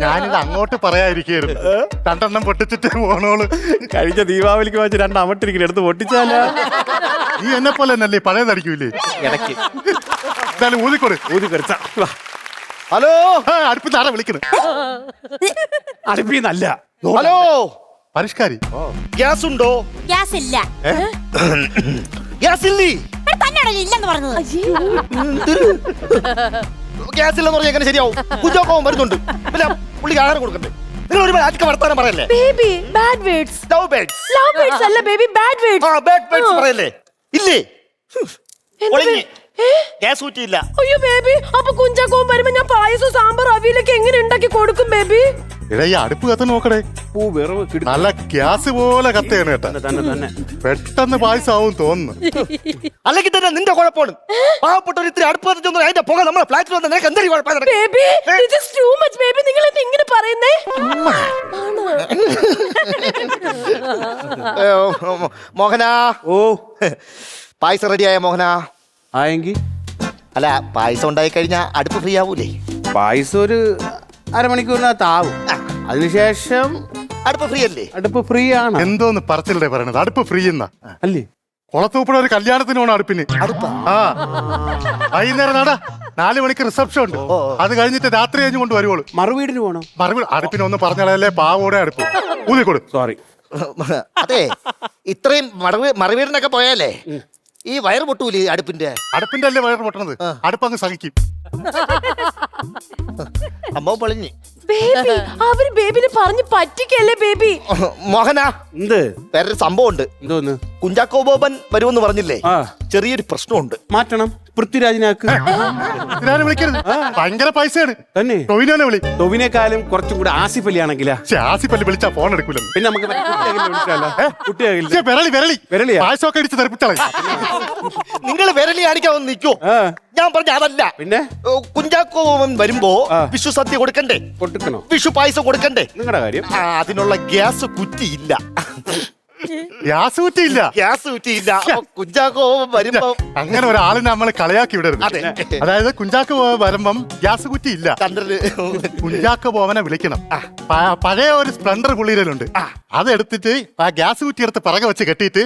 ഞാനിത് അങ്ങോട്ട് പറയാതിരിക്കുന്നു. രണ്ടെണ്ണം പൊട്ടിച്ചിട്ട് പോണോള്. കഴിഞ്ഞ ദീപാവലിക്ക് വെച്ച് രണ്ട് അമട്ടിരിക്കണ എടുത്ത് പൊട്ടിച്ചാല. നീ എന്നെ പോലെ തന്നെയല്ലേ, പഴയതടിക്കൂലേ? ഇടയ്ക്ക് എന്തായാലും ഊതിക്കൊടു. ഊതി കടിച്ച. ഹലോ, അടുപ്പിൽ ആരാ വിളിക്കണേ? അടുപ്പിന്നല്ല. ഹലോ, പരിഷ്കാരി. ഗ്യാസ് ഉണ്ടോ? ഗ്യാസ് ഇല്ല. ഗ്യാസ് ഇല്ലേ? തന്നെയാണല്ലോ ഇല്ലെന്ന് പറഞ്ഞത്. ഗ്യാസ് ഇല്ലെന്ന് പറഞ്ഞാൽ എങ്ങനെ ശരിയാവും? കുഞ്ചാക്കോവൻ വരുന്നുണ്ട്, പിന്നെ പുള്ളിക്ക് ആഹാരം കൊടുക്കണ്ടേ? നിങ്ങൾ ഒരുപാട് അധിക വർത്താനം പറയല്ലേ. Baby, bad words. Love birds. Love words അല്ല ബേബി, ബാഡ് വേർഡ്സ്. ആ, ബാഡ് ബേർഡ്സ് പറയല്ലേ? ഇല്ലേ? ഒളിഞ്ഞ്. ഗ്യാസ് ഊറ്റിയില്ല. അയ്യോ ബേബി, അപ്പൊ കുഞ്ചാക്കോ വരുമ്പോ ഞാൻ പായസം, സാമ്പാർ, അവിയലൊക്കെ എങ്ങനെ ഉണ്ടാക്കി കൊടുക്കും ബേബി? എടാ, ഈ അടുപ്പ് കത്ത് നോക്കടേ. വിറവ് നല്ല ഗ്യാസ് പോലെ കത്തയാണ് കേട്ടാ. തന്നെ. പെട്ടെന്ന് പായസമാവും തോന്നുന്നു. അല്ലെങ്കിൽ തന്നെ നിന്റെ കുഴപ്പമാണ്. പാവപ്പെട്ട ഒരു ഇത്തിരി അടുപ്പ് കത്തിച്ചൊന്നും അതിന്റെ പുക നമ്മുടെ ഫ്ലാറ്റിൽ വന്ന നിനക്ക് എന്തെങ്കിലും കുഴപ്പം? Baby, this is too much baby. നിങ്ങൾ എന്താ ഇങ്ങനെ പറയുന്നേ? മോഹന, ഓ, പായസം റെഡിയായ മോഹന? ആയെങ്കി അല്ല, പായസം ഉണ്ടായി കഴിഞ്ഞാ അടുപ്പ് ഫ്രീ ആവൂലേ? പായസം ഒരു അരമണിക്കൂറിനകത്താവും. അതിനുശേഷം അടുപ്പ് ഫ്രീ അല്ലേ? അടുപ്പ് ഫ്രീ ആണ്. എന്തോന്ന് പറച്ചിലേ പറയണത്? അടുപ്പ് ഫ്രീ എന്നാ? അല്ലേ? കുളത്തൂപ്പുഴ ഒരു കല്യാണത്തിന് പോണ അടുപ്പിന്. ആ, വൈകുന്നേരം 4 മണിക്ക് റിസപ്ഷൻ ഉണ്ട്. അത് കഴിഞ്ഞിട്ട് രാത്രി കഴിഞ്ഞ് കൊണ്ട് വരുവോളൂ. മറുവീടിന് പോണം. മറുപടി അടുപ്പിന് ഒന്ന് പറഞ്ഞാലേ പാവോടെ അടുപ്പ് ഊതിക്കൊടു. സോറി. അതെ, ഇത്രയും മറവീടിനൊക്കെ പോയാലേ ഈ വയറ് പൊട്ടൂലേ അടുപ്പിന്റെ? അടുപ്പിന്റെ അല്ലേ വയറ് പൊട്ടണത്? അടുപ്പങ്ങ് സഹിക്കും. സംഭവം പൊളിഞ്ഞ്. ബേബി, അവര് ബേബിനെ പറഞ്ഞ് പറ്റിക്കല്ലേ ബേബി? മോഹന, എന്ത്? വേറൊരു സംഭവം ഉണ്ട്. എന്തോന്ന്? കുഞ്ചാക്കോ ബോബൻ വരുമെന്ന് പറഞ്ഞില്ലേ? ആ, ചെറിയൊരു പ്രശ്നമുണ്ട്. മാറ്റണം. പൃഥ്വിരാജിനാക്ക്. ഇതിനാണ് വിളിക്കരുത് ഭയങ്കര പൈസയാണ്. തന്നെ ടൊവിനോനെ വിളി. ടൊവിനേക്കാളും കുറച്ചും കൂടെ ആസിഫ് അലി ആണെങ്കിലാ. ആസിപ്പല്ലി വിളിച്ചാ ഫോൺ എടുക്കൂല. പിന്നെ നമുക്ക് മറ്റേ കുട്ടിയകലിനെ വിളിച്ചാലോ? കുട്ടിയകലിനെ. പക്ഷേ വിരളി വിരളിയാ? പായസമൊക്കെ അടിച്ച് തെറിപ്പിച്ചളയും. നിങ്ങൾ വിരലി അടിക്കാൻ ഒന്ന് നിൽക്കോ? ആ, ഞാൻ പറഞ്ഞ അതല്ല. പിന്നെ കുഞ്ചാക്കോ വരുമ്പോ വിഷു സദ്യ കൊടുക്കണ്ടേ? കൊടുക്കണോ? വിഷു പായസം കൊടുക്കണ്ടേ? നിങ്ങളുടെ കാര്യം. അതിനുള്ള ഗ്യാസ് കുറ്റിയില്ല. ഗ്യാസ് കുറ്റിയില്ല. ഗ്യാസ് കുറ്റിയില്ല. അപ്പൊ കുഞ്ചാക്കോ വരുമ്പോ അങ്ങനെ ഒരാളിനെ നമ്മൾ കളയാക്കി വിടരുത്. അതെ. അതായത് കുഞ്ചാക്കോ വരുമ്പം ഗ്യാസ് കുറ്റിയില്ല. ചന്ദ്രന് കുഞ്ചാക്കോ ബോവനെ വിളിക്കണം. പഴയ ഒരു സ്പ്ലെൻഡർ പുള്ളിയിലുണ്ട്. അതെടുത്തിട്ട് ആ ഗ്യാസ് കുറ്റി എടുത്ത് പിറകെ വെച്ച് കെട്ടിയിട്ട്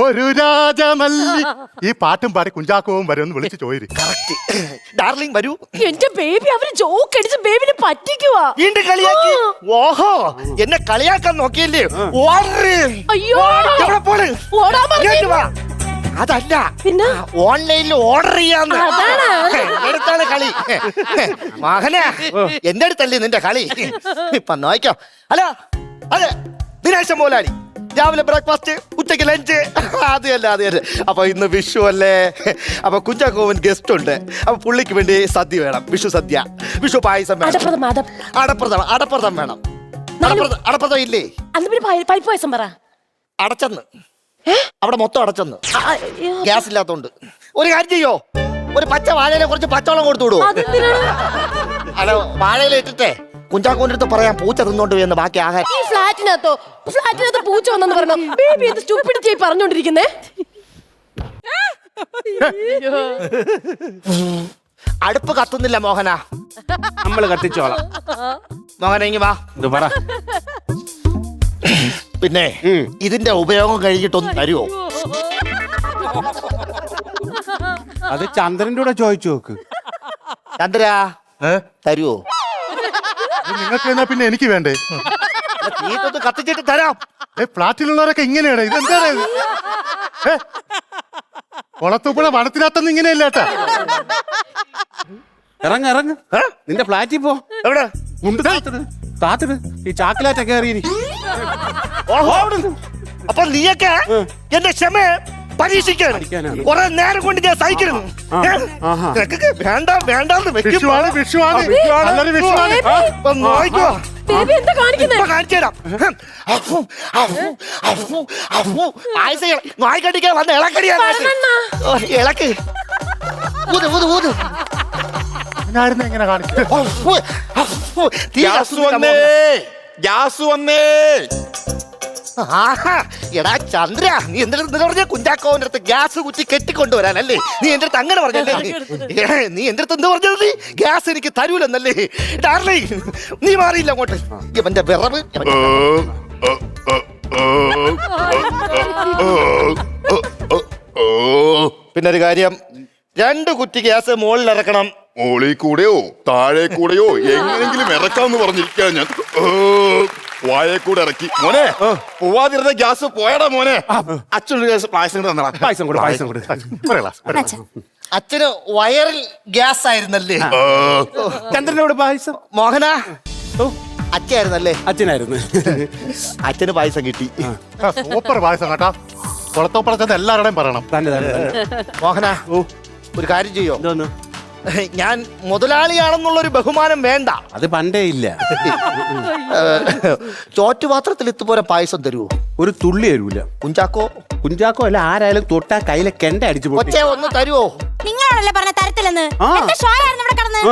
ഒരു രാജമല്ലി ഈ പാട്ടും പാടി കുഞ്ചാക്കോവും വരുമെന്ന് വിളിച്ച് ചോദിച്ചു. ഡാർലിംഗ് വരൂ. എന്റെ ബേബി അവര് ജോക്ക് അടിച്ച് ബേബിനെ പറ്റിക്കുവാ. വീണ്ടും കളിയാക്കി. ഓഹോ, എന്നെ കളിയാക്കാൻ നോക്കിയല്ലേ? ഓർഡർ. അയ്യോ എവിടെ പോണ്? ഓടാൻ പറഞ്ഞു. ഇങ്ങോട്ട് വാ. അതല്ല, പിന്നെ ഓൺലൈനിൽ ഓർഡർ ചെയ്യാന്ന്. എടുത്താണ് കളി. മകനെ, എന്റെ അടുത്തല്ലേ നിന്റെ കളി? ഇപ്പൊ നോക്കാം. അല്ല അതെ, ദിനേശൻ മോലാലി രാവിലെ ബ്രേക്ക്ഫാസ്റ്റ്, ഉച്ചയ്ക്ക് ലഞ്ച്. അത് തന്നെ. അപ്പൊ ഇന്ന് വിഷു അല്ലേ? അപ്പൊ കുഞ്ചാക്കോവൻ ഗസ്റ്റ് ഉണ്ട്. അപ്പൊ പുള്ളിക്ക് വേണ്ടി സദ്യ വേണം. വിഷു സദ്യ, വിഷു പായസം വേണം. അടപ്രഥം വേണം. അടപ്രഥം ഇല്ലേ? പരിപ്പ് പായസം പറ. അടച്ചെന്ന് അവിടെ മൊത്തം അടച്ചെന്ന്. ഗ്യാസ് ഇല്ലാത്തോണ്ട് ഒരു കാര്യം ചെയ്യോ, ഒരു പച്ച വാഴയിലെ കുറച്ച് പച്ചവെള്ളം കൊടുത്തു വിടുവോ? അല്ല, വാഴയില ഇട്ടിട്ടേ കുഞ്ചാക്കോന്റെ അടുത്ത് പറയാം പൂച്ച തിന്നോണ്ട് എന്ന് ബാക്കി ആഹാരം. ഈ ഫ്ലാറ്റിനകത്ത് പൂച്ച വന്നെന്ന് പറഞ്ഞു. ബേബി എന്ത് സ്റ്റുപ്പിഡിറ്റി ആയി പറഞ്ഞോണ്ടിരിക്കുന്നേ. അടുപ്പ് കത്തുന്നില്ല മോഹന. നമ്മള് കത്തിച്ചോളാം. മോഹന ഇങ്ങ് വാ. ഇത് പറ. പിന്നെ ഇതിന്റെ ഉപയോഗം കഴിഞ്ഞിട്ടൊന്ന് തരുവോ? അത് ചന്ദ്രന്റെ കൂടെ ചോദിച്ചു നോക്ക്. ചന്ദ്ര തരുവോ? നിങ്ങൾക്ക് എന്നാ പിന്നെ എനിക്ക് വേണ്ടേ? തീത്തൊന്ന് കത്തിച്ചിട്ട് തരാം. ഫ്ലാറ്റിലുള്ളവരൊക്കെ ഇങ്ങനെയാണ്. ഇതെന്താണ് ഇത്? കുളത്തൂപ്പുഴ വനത്തിനകത്തൊന്നും ഇങ്ങനെയല്ല കേട്ടാ. ഇറങ്ങ നിന്റെ ഫ്ലാറ്റിൽ പോ. എവിടെ? മുണ്ട് താത്തിട്. ഈ ചാക്കിലാറ്റൊക്കെ എറിയിനി. ഓഹോ, അപ്പൊ നീയൊക്കെ എന്റെ ക്ഷമ പരീക്ഷിക്കാൻ പഠിക്കാനാണ്. കുറെ നേരം കൊണ്ട് ഞാൻ സഹിക്കുന്നു. ആഹാ. വേണ്ടാന്ന് വെക്കും. വിഷുവാണ്. നല്ലൊരു വിഷുവാണ്. നോക്കോ, ബേബി എന്താ കാണിക്കുന്നേ? കാണിച്ചു തരാം. നായ്ക്കടിക്കാൻ വന്ന ഇളക്കടിയാ. ഇളക്ക്. ഊത് ഊത് ഊത്. ഞാനിരുന്ന് എങ്ങനെ കാണിച്ചു? ഗ്യാസ് വന്നേ. എടാ ചന്ദ്ര, നീ എന്റെ അടുത്ത് പറഞ്ഞ കുഞ്ചാക്കോന്റെ അടുത്ത് ഗ്യാസ് കുറ്റി കെട്ടിക്കൊണ്ടുവരാനല്ലേ? നീ എന്റെ അടുത്ത് അങ്ങനെ പറഞ്ഞല്ലേ? നീ എന്റെ അടുത്ത് എന്ത് പറഞ്ഞത്? നീ ഗ്യാസ് എനിക്ക് തരൂലെന്നല്ലേ? ഡാർലിംഗ്, നീ മാറിയില്ല അങ്ങോട്ട്. ഇവന്റെ വിറവ്. പിന്നെ ഒരു കാര്യം, 2 കുറ്റി ഗ്യാസ് മുകളിൽ ഇറക്കണം. മോളിൽ കൂടെയോ താഴെ കൂടെയോ എങ്ങനെങ്കിലും ഇറക്കാന്ന് പറഞ്ഞിരിക്കാ ഞാൻ. വായെ കൂടെ ഇറക്കി. മോനെ, പോവാതിരുന്ന ഗ്യാസ് പോയടാ മോനെ. അച്ഛനൊരു ഗ്യാസ് പായസം കൂടെ തന്നടാ. പായസം കൊടു. അച്ഛന് വയറിൽ ഗ്യാസ് ആയിരുന്നല്ലേ? ചന്ദ്രനോട് പായസം. മോഹന, അച്ഛനായിരുന്നല്ലേ? അച്ഛനായിരുന്നു. അച്ഛന് പായസം കിട്ടി. സൂപ്പർ പായസം കേട്ടാ. കുളത്തോപ്പുറത്ത് എല്ലാവരുടെയും പറയണം. മോഹന, ഒരു കാര്യം ചെയ്യോ? എന്തോന്നു? ഞാൻ മുതലാളിയാണെന്നുള്ളൊരു ബഹുമാനം വേണ്ട. അത് പണ്ടേ ഇല്ല. ചോറ്റുപാത്രത്തിൽ ഇതുപോലെ പായസം തരുവോ? ഒരു തുള്ളി തരൂല. കുഞ്ചാക്കോ അല്ല ആരായാലും തൊട്ടാ കയ്യിലെ കെണ്ട അടിച്ചു പോയി. ഒച്ചേ ഒന്ന് തരുവോ? നിങ്ങളാണല്ലേ പറഞ്ഞ തരത്തില്ലെന്ന്. എന്താ ഷോയായിരുന്നു ഇവിടെ കിടന്ന്?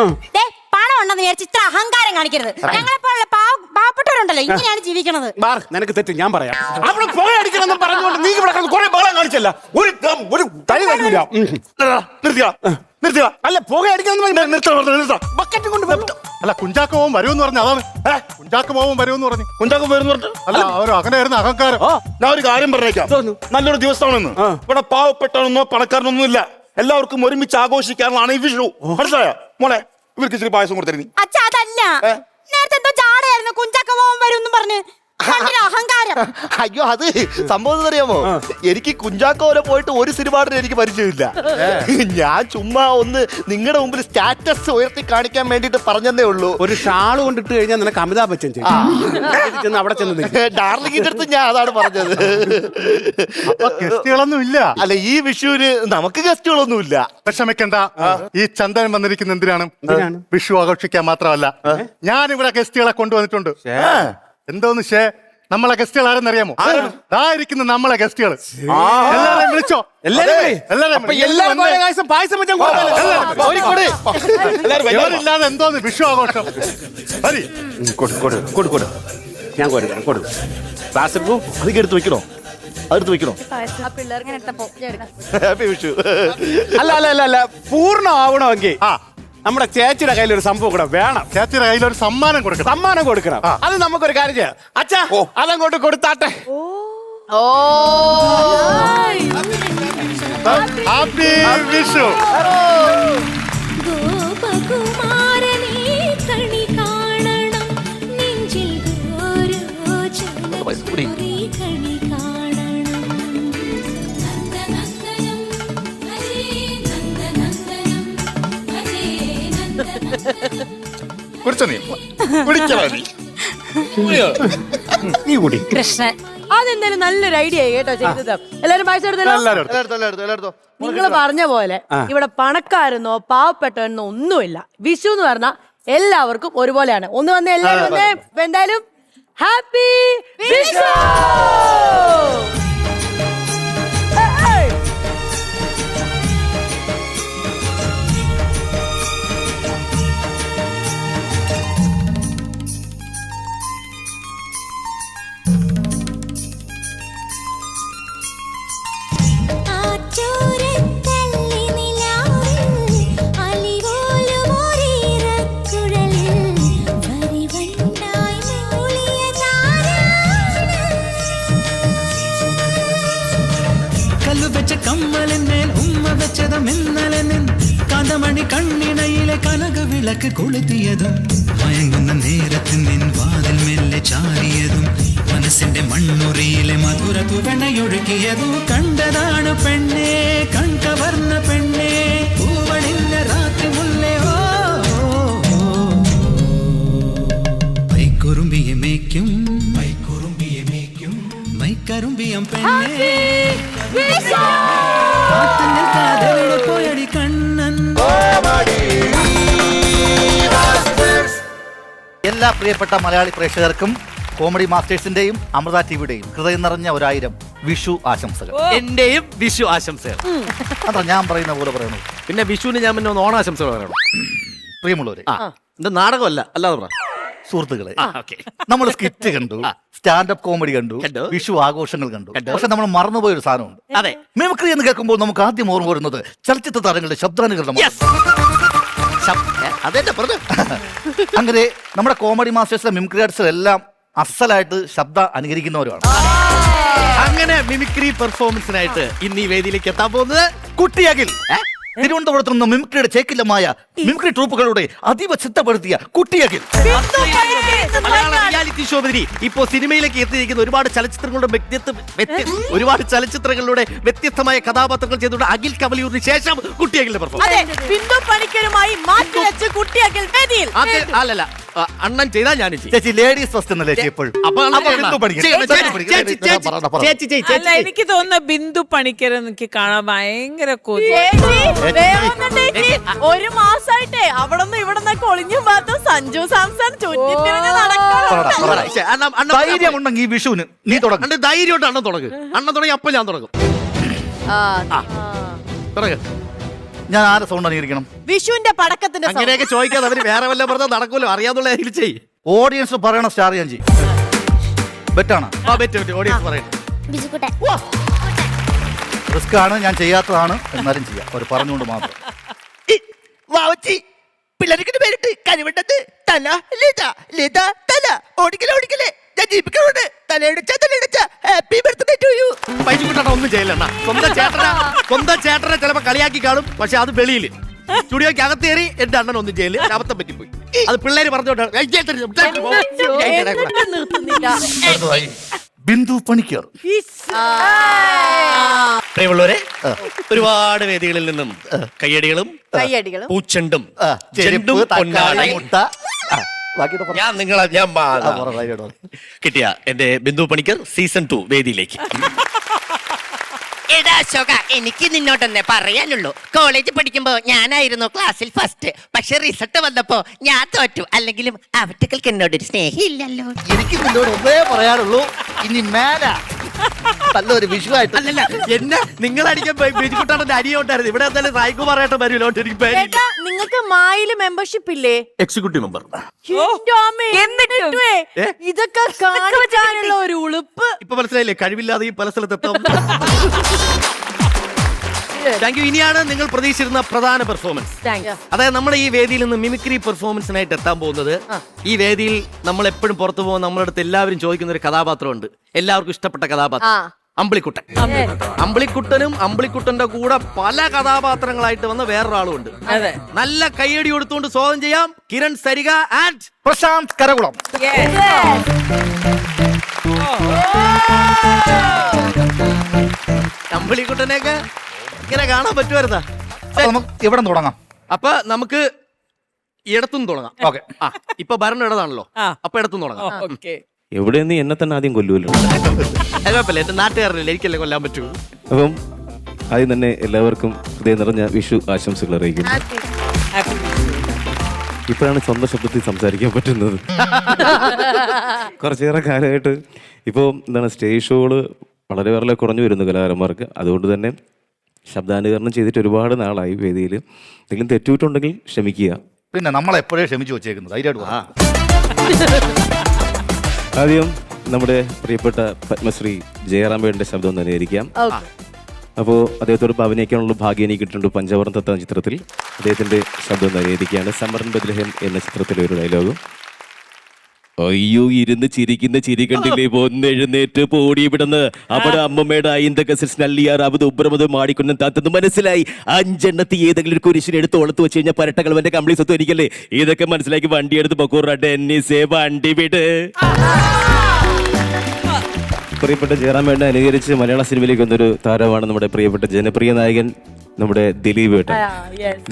പണം ഉണ്ടെന്ന് വിചാരിച്ച് ഇത്ര അഹങ്കാരം കാണിക്കരുത്. ഞങ്ങളെ പോലുള്ള പാവപ്പെട്ടവരുണ്ടല്ലോ, ഇങ്ങനെയാണ് ജീവിക്കണത്. നിനക്ക് തെറ്റ്, ഞാൻ പറയാം. അവിടെ പുകയടിക്കണമെന്ന് പറഞ്ഞുകൊണ്ട് നീ ഇവിടെ കുറെ ബഹളം കാണിച്ചല്ല. ഒരു തനി തരൂല. നിർത്തിയ അല്ല, പുകയടിക്കണം. ബക്കറ്റ് കൊണ്ട് അല്ല, കുഞ്ചാക്കോവും വരുമെന്ന് പറഞ്ഞു. അതാണ് കുഞ്ചാക്കോവും വരുമെന്ന് പറഞ്ഞു. കുഞ്ചാക്കോ വരുന്നു പറഞ്ഞു. അല്ല, അവർ അങ്ങനെയായിരുന്നു അഹങ്കാരം. ഞാൻ ഒരു കാര്യം പറഞ്ഞേക്കാം. നല്ലൊരു ദിവസമാണെന്ന്. ഇവിടെ പാവപ്പെട്ടവനൊന്നോ പണക്കാരനൊന്നും ഇല്ല. എല്ലാവർക്കും ഒരുമിച്ച് ആഘോഷിക്കാനാണ് ഈ വിഷു. മനസ്സിലായോ മോളെ? ഇവർക്ക് ഇച്ചിരി പായസം കൊടുത്തിരുന്നു. അച്ഛാ, അതല്ല നേരത്തെ എന്തോ ജാടയായിരുന്നു. കുഞ്ചാക്കോ വരും പറഞ്ഞു. കണ്ടില്ലേ അഹങ്കാരം. അയ്യോ അത് സംഭവം അറിയാമോ, എനിക്ക് കുഞ്ചാക്കോ വരെ പോയിട്ട് ഒരു സിനിമയുടെ എനിക്ക് പരിചയമില്ല. ഞാൻ ചുമ്മാ ഒന്ന് നിങ്ങളുടെ മുമ്പിൽ സ്റ്റാറ്റസ് ഉയർത്തി കാണിക്കാൻ വേണ്ടിട്ട് പറഞ്ഞതേ ഉള്ളൂ. ഒരു ഷാള് കൊണ്ടിട്ട് കഴിഞ്ഞാൽ നിനക്ക് അമിതാഭ് ബച്ചൻ ചെന്ന് അവിടെ ചെന്ന് നിൽക്കും. ഡാർലിംഗിന്റെ അടുത്ത് ഞാൻ അതാണ് പറഞ്ഞത്. അപ്പൊ ഗസ്റ്റുകളൊന്നും ഇല്ല. അല്ല ഈ വിഷുവിന് നമുക്ക് ഗസ്റ്റുകളൊന്നും ഇല്ല. വിഷമിക്കണ്ട. ഈ ചന്ദൻ വന്നിരിക്കുന്ന എന്തിനാണ്? വിഷു ആഘോഷിക്കാൻ മാത്രമല്ല, ഞാൻ ഇവിടെ ഗസ്റ്റുകളെ കൊണ്ടുവന്നിട്ടുണ്ട്. എന്തോന്ന് ഷേ, നമ്മളെ ഗസ്റ്റുകൾ ആരെന്നറിയാമോ? ഇരിക്കുന്ന നമ്മളെ ഗസ്റ്റുകൾ. എല്ലാവരെയും വിളിച്ചോ. പായസം വെച്ചാൽ ഇല്ലാതെ എന്തോന്ന് വിഷു ആഘോഷം? മതി. ഞാൻ കൊടുക്കും. അതൊക്കെ എടുത്ത് വെക്കണോ? അതെടുത്ത് വെക്കണോ? ആ പിള്ളേർക്ക് എടുത്തപ്പോ ഞാൻ എടുക്കാം. ഹാപ്പി വിഷു. അല്ല പൂർണ്ണമാവണമെങ്കിൽ നമ്മുടെ ചേച്ചിയുടെ കയ്യിൽ ഒരു സംഭവം കൂടെ വേണം. ചേച്ചിയുടെ കയ്യിൽ ഒരു സമ്മാനം കൊടുക്കണം. അത് നമുക്കൊരു കാര്യം ചെയ്യാം. അച്ഛാ അതങ്ങോട്ട് കൊടുത്താട്ടെ. ഹാപ്പി വിഷു. നീ കൂടി കൃഷ്ണൻ അതെന്തായാലും നല്ലൊരു ഐഡിയ കേട്ടോ ചെയ്തത്. എല്ലാരും പായസം എടുത്തല്ലോ. നിങ്ങൾ പറഞ്ഞ പോലെ ഇവിടെ പണക്കാരെന്നോ പാവപ്പെട്ടവരെന്നോ ഒന്നുമില്ല. വിഷു എന്ന് പറഞ്ഞാൽ എല്ലാവർക്കും ഒരുപോലെയാണ്. ഒന്ന് വന്ന് എല്ലാവരും വന്നേ. എന്തായാലും ഹാപ്പി വിഷു. കമ്മലിന്മേൽ ഉമ്മ വെച്ചതും ഇന്നലെ നിൻ കഥമണി കണ്ണിണയിലെ കനക വിളക്ക് കൊളുത്തിയതും മയങ്ങുന്ന നേരത്തിൽ നിൻ വാതിൽ മെല്ലെ ചാരിയതും മനസ്സിന്റെ മണ്ണുറിയിലെ മധുര തുവണയൊഴുകിയതും കണ്ടതാണ് പെണ്ണേ കൺകവർന്ന പെണ്ണേ പൂവണിന്ന രാത്രി മുല്ലേ. മൈക്കുറുമ്പിയെ മേയ്ക്കും മൈക്കറുമ്പിയം പെണ്ണേ പോയടി കണ്ണൻ. എല്ലാ പ്രിയപ്പെട്ട മലയാളി പ്രേക്ഷകർക്കും കോമഡി മാസ്റ്റേഴ്സിന്റെയും അമൃത ടിവിയുടെയും ഹൃദയം നിറഞ്ഞ 1000 വിഷു ആശംസകൾ. എന്റെയും വിഷു ആശംസകൾ. അതാ ഞാൻ പറയുന്ന പോലെ പറയണു. പിന്നെ വിഷുവിന് ഞാൻ പിന്നെ ഓണാശംസകൾ പറയണം. പ്രിയമുള്ളവരെ, ഇത് നാടകമല്ല, അല്ലാതെ പറ. സുഹൃത്തുക്കളെ, നമ്മൾ സ്കിറ്റ് കണ്ടു, സ്റ്റാൻഡപ്പ് കോമഡി കണ്ടു, വിഷു ആഘോഷങ്ങൾ കണ്ടു. പക്ഷെ നമ്മൾ മറന്നുപോയ ഒരു സാധനമുണ്ട്. അതെ, മിമിക്രി എന്ന് കേൾക്കുമ്പോൾ നമുക്ക് ആദ്യം ഓർമ്മ വരുന്നത് ചലച്ചിത്ര താരങ്ങളുടെ ശബ്ദാനുകരണം. അതെന്നെ പറഞ്ഞു. അങ്ങനെ നമ്മുടെ കോമഡി മാസ്റ്റേഴ്സിലെ മിമിക്രി ആർട്ടിസ്റ്റ് എല്ലാം അസലായിട്ട് ശബ്ദ അനുകരിക്കുന്നവരാണ്. അങ്ങനെ മിമിക്രി പെർഫോമൻസിനായിട്ട് ഇന്ന് ഈ വേദിയിലേക്ക് എത്താൻ പോകുന്നത് കുട്ടിയകിൽ. തിരുവനന്തപുരത്ത് നിന്ന് മിമിക്രിയുടെ ചേക്കില്ലമായ മിമിക്രി ട്രൂപ്പുകളുടെ അതീവ ചിട്ടപ്പെടുത്തിയ കുട്ടിയകിൽ. റിയാലിറ്റി ഷോ വഴി ഇപ്പോ സിനിമയിലേക്ക് എത്തിയിരിക്കുന്ന ഒരുപാട് ചലച്ചിത്രങ്ങളുടെ വ്യത്യസ്തമായ കഥാപാത്രങ്ങൾ ചെയ്തുകൊണ്ട് അഖിൽ കവലിയൂരിന് ശേഷം കുട്ടിയകിലിന്റെ പെർഫോമൻസ്. ബിന്ദു പണിക്കരുമായി മാറ്റി വെച്ച് കുട്ടിയകിൽ വേദിയിൽ. അല്ലല്ല, അണ്ണൻ ചെയ്താൽ ഞാനും ചേച്ചി ലേഡീസ് ഫസ്റ്റ് എന്നല്ലേ എപ്പോഴും. എനിക്ക് തോന്നുന്ന ബിന്ദു പണിക്കർ എനിക്ക് കാണാൻ ഭയങ്കര ഒരു മാസായിട്ടേ അവിടെ നിന്ന് ഇവിടെ നിന്നൊക്കെ ഒളിഞ്ഞു മാത്രം സഞ്ജു സാംസൺ ചുറ്റിത്തിരിഞ്ഞ് നടക്കണം. ധൈര്യമുണ്ടെങ്കിൽ ഈ വിഷുവിന് നീ തുടങ്ങും. ധൈര്യമായിട്ട് അണ്ണൻ തുടങ്ങും. അണ്ണൻ തുടങ്ങി അപ്പൊ ഞാൻ തുടങ്ങും. ഞാൻ ആരെ സൗണ്ട് അനുകരിക്കണം? വിഷുവിന്റെ പടക്കത്തിന്റെ അങ്ങനെയൊക്കെ ചോദിക്കാതെ അവര് വേറെ വല്ല പറഞ്ഞാൽ നടക്കൂലോ. അറിയാന്നുള്ള ചെയ്യും. ഓഡിയൻസ് പറയണ സ്റ്റാർ ഞാൻ ചെയ്യും. ബെറ്റാണ്. ഓഡിയൻസ് പറയട്ടെ. റിസ്ക് ആണ്, ഞാൻ ചെയ്യാത്തതാണ്, എന്നാലും ചെയ്യാം. അവർ പറഞ്ഞുകൊണ്ട് മാത്രം. പിള്ളേർക്ക് പേരിട്ട് കരിവട്ടത്ത് തല ലത ലത തല ഓടിക്കലേ ഞാൻ ജീവിക്കണോണ്ട് തലയിടച്ച ഹാപ്പി ബർത്ത്ഡേ ടു യു. പൈസ ഒന്നും ചെയ്യില്ല. സ്വന്തം ചേട്ടനെ ചിലപ്പോ കളിയാക്കി കാണും. പക്ഷെ അത് വെളിയിൽ സ്റ്റുഡിയോക്ക് അകത്ത് കയറി എന്റെ അണ്ണൻ ഒന്നും ചെയ്യില്ല. അബദ്ധം പറ്റിപ്പോയി. അത് പിള്ളേര് പറഞ്ഞോട്ടെ. എന്നിട്ട് നിർത്തുന്നില്ല. അടുത്തതായി ബിന്ദു പണിക്കർ. പ്രിയമുള്ളവരെ, ഒരുപാട് വേദികളിൽ നിന്നും കയ്യടികളും കയ്യടികളും പൂച്ചെണ്ടും ചെരുപ്പ്, ചെണ്ടും തക്കാളി, പൊന്നാടയും മുട്ട. ബാക്കിയുടെ പറ. ഞാൻ കിട്ടിയ എന്റെ ബിന്ദു പണിക്കർ സീസൺ 2 വേദിയിലേക്ക്. എടാ അശോക, എനിക്ക് നിന്നോട്ടെന്നെ പറയാനുള്ളൂ. കോളേജിൽ പഠിക്കുമ്പോ ഞാനായിരുന്നു ക്ലാസ്സിൽ ഫസ്റ്റ്. പക്ഷെ റിസൾട്ട് വന്നപ്പോ ഞാൻ തോറ്റു. അല്ലെങ്കിലും അവറ്റകൾക്ക് എന്നോടൊരു സ്നേഹമില്ലല്ലോ. എനിക്ക് നിന്നോട് ഒന്നേ പറയാനുള്ളൂ, ഇനി മേല നല്ലൊരു വിഷുവായിട്ട്. അല്ലല്ല, എന്നെ നിങ്ങൾ അടിക്കാൻ ബിജുക്കുട്ടാണ് അരിയോട്ടായിരുന്നു. ഇവിടെ എന്തായാലും സായികുമാറായിട്ട് വരുമല്ലോ. ചേട്ടാ, നിങ്ങൾക്ക് മായില് മെമ്പർഷിപ്പ് ഇല്ലേ? Executive member. എന്നിട്ടുവേ ഇതൊക്കെ കാണിക്കാനുള്ള ഒരു ഉളുപ്പ്. ഇപ്പൊ മനസ്സിലായില്ലേ, കഴിവില്ലാതെ ഈ പല സ്ഥലത്തെത്താം. Thank you. ഇനിയാണ് നിങ്ങൾ പ്രതീക്ഷിച്ചിരുന്ന പ്രധാന പെർഫോമൻസ്. അതായത് നമ്മുടെ ഈ വേദിയിൽ നിന്ന് മിമിക്രി പെർഫോമൻസിനായിട്ട് എത്താൻ പോകുന്നത്, ഈ വേദിയിൽ നമ്മൾ എപ്പോഴും പുറത്തു പോകുന്ന നമ്മുടെ അടുത്ത് എല്ലാവരും ചോദിക്കുന്ന ഒരു കഥാപാത്രമുണ്ട്, എല്ലാവർക്കും ഇഷ്ടപ്പെട്ട കഥാപാത്രം, അമ്പിളിക്കുട്ടൻ. അമ്പിളിക്കുട്ടനും അമ്പിളിക്കുട്ടന്റെ കൂടെ പല കഥാപാത്രങ്ങളായിട്ട് വന്ന വേറൊരാളും ഉണ്ട്. നല്ല കയ്യടി കൊടുത്തുകൊണ്ട് സ്വാഗതം ചെയ്യാം കിരൺ സരിക ആൻഡ് പ്രശാന്ത് കരകുളം. അമ്പിളിക്കുട്ടനെയൊക്കെ ഇങ്ങനെ കാണാൻ പറ്റുമായിരുന്നാ? നമുക്ക് ഇവിടെ തുടങ്ങാം. അപ്പൊ നമുക്ക് ഇടത്തുനിന്ന് തുടങ്ങാം. ഓക്കെ. ഇപ്പൊ ഭരണം ഇടതാണല്ലോ, അപ്പൊ ഇടത്തുനിന്ന് തുടങ്ങാം. എവിടെ നീ എന്നെ തന്നെ ആദ്യം കൊല്ലുമല്ലോ. കുഴപ്പമില്ല, എന്റെ നാട്ടുകാരനല്ലേ, എനിക്കല്ലേ കൊല്ലാൻ പറ്റൂ. അപ്പം ആദ്യം തന്നെ എല്ലാവർക്കും ഹൃദയം നിറഞ്ഞ വിഷു ആശംസകൾ അറിയിക്കുന്നു. ഇപ്പോഴാണ് സ്വന്തം ശബ്ദത്തിൽ സംസാരിക്കാൻ പറ്റുന്നത്. കുറച്ചേറെ കാലമായിട്ട് ഇപ്പോൾ എന്താണ് സ്റ്റേജ് ഷോകള് വളരെ വളരെ കുറഞ്ഞു വരുന്നു കലാകാരന്മാർക്ക്. അതുകൊണ്ട് തന്നെ ശബ്ദാനുകരണം ചെയ്തിട്ട് ഒരുപാട് നാളായി വേദിയിൽ. എന്തെങ്കിലും തെറ്റുവിട്ടുണ്ടെങ്കിൽ ക്ഷമിക്കുക. പിന്നെ നമ്മളെപ്പോഴേ ക്ഷമിച്ചു വെച്ചേക്കുന്നത്. ധൈര്യമായിട്ട്. ആദ്യം നമ്മുടെ പ്രിയപ്പെട്ട പത്മശ്രീ ജയറാമേടിന്റെ ശബ്ദം ഒന്ന് അനുകരിക്കാം. അപ്പോൾ അദ്ദേഹത്തോട് അഭിനയിക്കാനുള്ള ഭാഗ്യം എനിക്ക് കിട്ടുന്നുണ്ട്. പഞ്ചവർണ്ണ തത്ത ചിത്രത്തിൽ അദ്ദേഹത്തിന്റെ ശബ്ദം ഒന്ന് അനുകരിക്കുകയാണ്. സമരൻ ബദ്ലഹേം എന്ന ചിത്രത്തിലെ ഒരു ഡയലോഗും. അയ്യോ, ഇരുന്ന് ചിരിക്കുന്ന ചിരി കണ്ടില്ലേ, ഒന്ന് എഴുന്നേറ്റ് പോടി ഇവിടുന്ന്. അവിടെ അമ്മമ്മയുടെ അയിന്തൊക്കെ മാടിക്കൊന്നും താത്തെന്ന് മനസ്സിലായി. 5 എണ്ണത്തി ഏതെങ്കിലും ഒരു കുരിശിനെ എടുത്ത് ഓളത്ത് വെച്ച് കഴിഞ്ഞാൽ പരട്ടകളവന്റെ കംപ്ലീറ്റ് സ്വത്ത് എനിക്കല്ലേ. ഇതൊക്കെ മനസ്സിലാക്കി വണ്ടി എടുത്ത് പൊക്കൂറ ടെന്നീസേ വണ്ടി വിട്. പ്രിയപ്പെട്ട ജയറാമേടിനെ അനുകരിച്ച് മലയാള സിനിമയിലേക്ക് വന്നൊരു താരമാണ് നമ്മുടെ പ്രിയപ്പെട്ട ജനപ്രിയ നായകൻ നമ്മുടെ ദിലീപ് ഏട്ടൻ.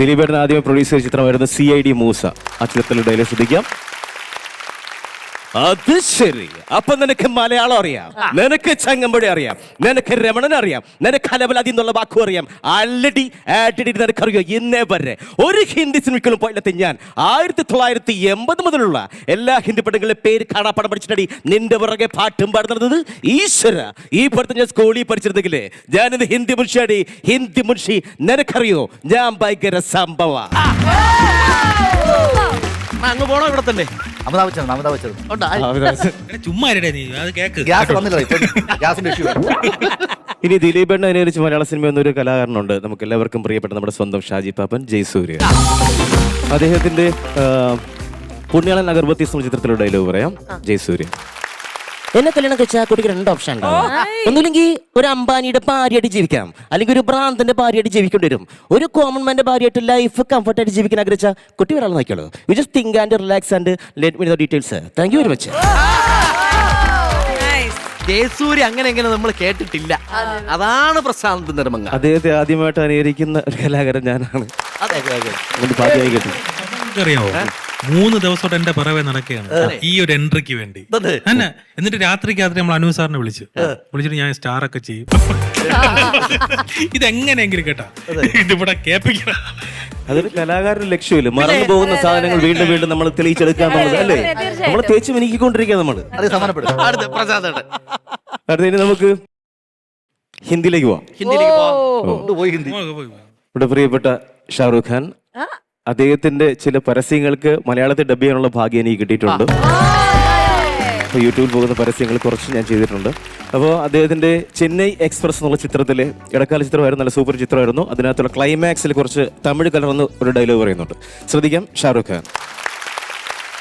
ദിലീപ് ഏട്ടൻ ആദ്യമേ പ്രൊഡ്യൂസ് ചെയ്ത ചിത്രമായിരുന്നു CID മൂസ. ആ ചിത്രത്തിലെ ഡയലോഗ് ശ്രദ്ധിക്കാം. അത് ശരി, അപ്പൊ നിനക്ക് മലയാളം അറിയാം, നിനക്ക് ചങ്ങമ്പുഴ അറിയാം, നിനക്ക് രമണൻ അറിയാം, നിനക്ക് അലവലാതി എന്നുള്ള വാക്കും അറിയാം. ആൾറെഡി നിനക്കറിയോ? ഇന്നേ വരെ ഒരു ഹിന്ദി സിനിമയ്ക്കും പോയില്ലെത്തി ഞാൻ 1980 മുതലുള്ള എല്ലാ ഹിന്ദി പടങ്ങളിലെ പേര് കാണാപ്പാടം പഠിച്ചിട്ടടി നിന്റെ പുറകെ പാട്ടും പാടുന്നത്. ഈശ്വര, ഈ പഠിത്തം ഞാൻ സ്കൂളിൽ പഠിച്ചിരുന്നെങ്കിലേ ഞാനിത് ഹിന്ദി മുൻഷിയാടി. ഹിന്ദി മുൻഷി നിനക്കറിയോ? ഞാൻ ഭയങ്കര സംഭവ. അങ്ങ് പോണോ? ഇവിടെ തന്നെ ചുമ്മാ നീ അത് കേക്ക്. ഇനി ദിലീപേണ്ണ അനുകരിച്ച് മലയാള സിനിമ എന്നൊരു കലാകാരനുണ്ട്, നമുക്ക് എല്ലാവർക്കും പ്രിയപ്പെട്ട നമ്മുടെ സ്വന്തം ഷാജി പാപ്പൻ ജയസൂര്യ. അദ്ദേഹത്തിന്റെ പുണ്യാളൻ അഗർബത്തി ചിത്രത്തിലുള്ള ഡയലോഗ് പറയാം. ജയസൂര്യ. എന്നെ കല്യാണം കഴിച്ചാൽ കുട്ടിക്ക് 2 ഓപ്ഷൻ ഉണ്ടാവും. ഒന്നുമില്ലെങ്കിൽ ഒരു അംബാനിയുടെ ഭാര്യയായിട്ട് ജീവിക്കാം, അല്ലെങ്കിൽ ഒരു ഭ്രാന്തന്റെ ഭാര്യയായിട്ട് ജീവിക്കേണ്ടി വരും. ഒരു കോമൺ മാന്റെ ഭാര്യയായിട്ട് ലൈഫ് കംഫർട്ടായിട്ട് ജീവിക്കാൻ ആഗ്രഹിച്ച കുട്ടി ഒരാൾ നോക്കിയോളൂ. You just think and relax and let me the details. Thank you very much. Jayasurya അങ്ങനെ എങ്ങനെ നമ്മൾ കേട്ടിട്ടില്ല. അതാണ് പ്രശാന്ത് നിർമ്മങ്ങ. അദ്ദേഹത്തെ ആദ്യമായിട്ട് അനുകരിക്കുന്ന ഒരു കലാകാരൻ ഞാനാണ്. ഭാഗ്യമായി കേട്ടു. അറിയാമോ, 3 ദിവസമായിട്ട് എന്റെ പിറവെ നടക്കുകയാണ് ഈ ഒരു എൻട്രിക്ക് വേണ്ടി. എന്നിട്ട് രാത്രിക്ക് നമ്മൾ അനു സാറിനെ വിളിച്ചിട്ട് ഞാൻ സ്റ്റാർ ഒക്കെ ചെയ്യും. ഇതെങ്ങനെയെങ്കിലും കേട്ടാ ഇതിവിടെ കേൾപ്പിക്കണം. അതൊരു കലാകാരന്റെ ലക്ഷ്യമില്ല. മറന്നു പോകുന്ന സാധനങ്ങൾ വീണ്ടും വീണ്ടും നമ്മൾ തെളിയിച്ചെടുക്കുക എന്നുള്ളത് അല്ലേ. നമ്മൾ തേച്ച് മിനുക്കിക്കൊണ്ടിരിക്കുക നമ്മൾ. അടുത്ത നമുക്ക് ഹിന്ദിയിലേക്ക് പോവാം. ഇവിടെ പ്രിയപ്പെട്ട ഷാറൂഖ് ഖാൻ, അദ്ദേഹത്തിന്റെ ചില പരസ്യങ്ങൾക്ക് മലയാളത്തിൽ ഡബ് ചെയ്യാനുള്ള ഭാഗ്യം എനിക്ക് കിട്ടിയിട്ടുണ്ട്. അപ്പോൾ യൂട്യൂബിൽ പോകുന്ന പരസ്യങ്ങൾ കുറച്ച് ഞാൻ ചെയ്തിട്ടുണ്ട്. അപ്പോൾ അദ്ദേഹത്തിന്റെ ചെന്നൈ എക്സ്പ്രസ് എന്നുള്ള ചിത്രത്തിലെ ഇടക്കാല ചിത്രമായിരുന്നു, നല്ല സൂപ്പർ ചിത്രമായിരുന്നു. അതിനകത്തുള്ള ക്ലൈമാക്സിൽ കുറച്ച് തമിഴ് കലർന്ന് ഒരു ഡയലോഗ് പറയുന്നുണ്ട്. ശ്രദ്ധിക്കാം. ഷാറൂഖ് ഖാൻ.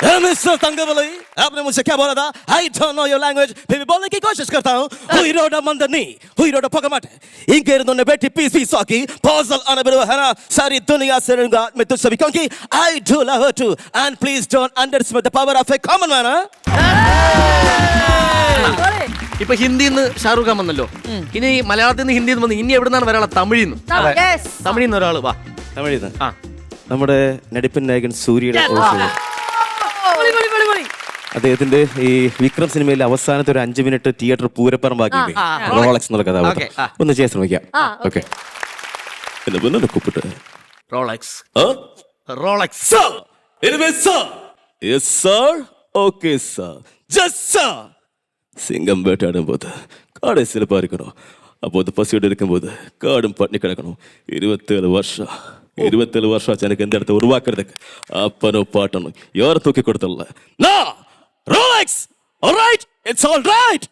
मिस्टर तंगबली आपने मुझसे क्या बोला था? I don't know your language. फिर भी बोलने की कोशिश करता हूँ. हुईरोड मंदनी, हुईरोड पगमट. इनके इर्दों बैठी पीस की पॉजल आने बिरवा है ना सारी दुनिया से रंगा मैं तुझसे भी क्योंकि I do love her too and please don't underestimate the power of a common man. ഇപ്പൊ ഹിന്ദിന്ന് ഷാറൂഖ് ഖാൻ വന്നല്ലോ, ഇനി മലയാളത്തിൽ നിന്ന് ഹിന്ദിന്ന് വന്ന് ഇനി എവിടുന്നാണ് വരാനുള്ള? തമിഴിന്ന്. തമിഴിന്ന് ഒരാള് വാ. തമിഴിന്ന് നമ്മുടെ നടിപ്പൻ നായകൻ സൂര്യയുടെ അദ്ദേഹത്തിന്റെ ഈ വിക്രം സിനിമയിലെ അവസാനത്തെ ഒരു 5 മിനിറ്റ് തിയേറ്റർ പൂരപ്പറമ്പാക്കി റോളക്സ് എന്നുള്ള കഥാപാത്രം ഒന്ന് ചെയ്യാൻ ശ്രമിക്കാം. ഓക്കെ കൂപ്പിട്ട് റോളക്സ് സിംഗം വേട്ടാടും പോത് കാട് സിലപ്പാരിക്കണോ അപ്പോൾ പസിയോടെ ഇരിക്കുമ്പോൾ കാടും പട്ടിണി കിടക്കണോ. 27 വർഷം എനിക്ക് എൻ്റെ അടുത്ത് ഉരുവാക്കരുതൊക്കെ അപ്പനോ പാട്ടനോ യാർ തൂക്കി കൊടുത്തല്ല. Rolex, all right, it's all right.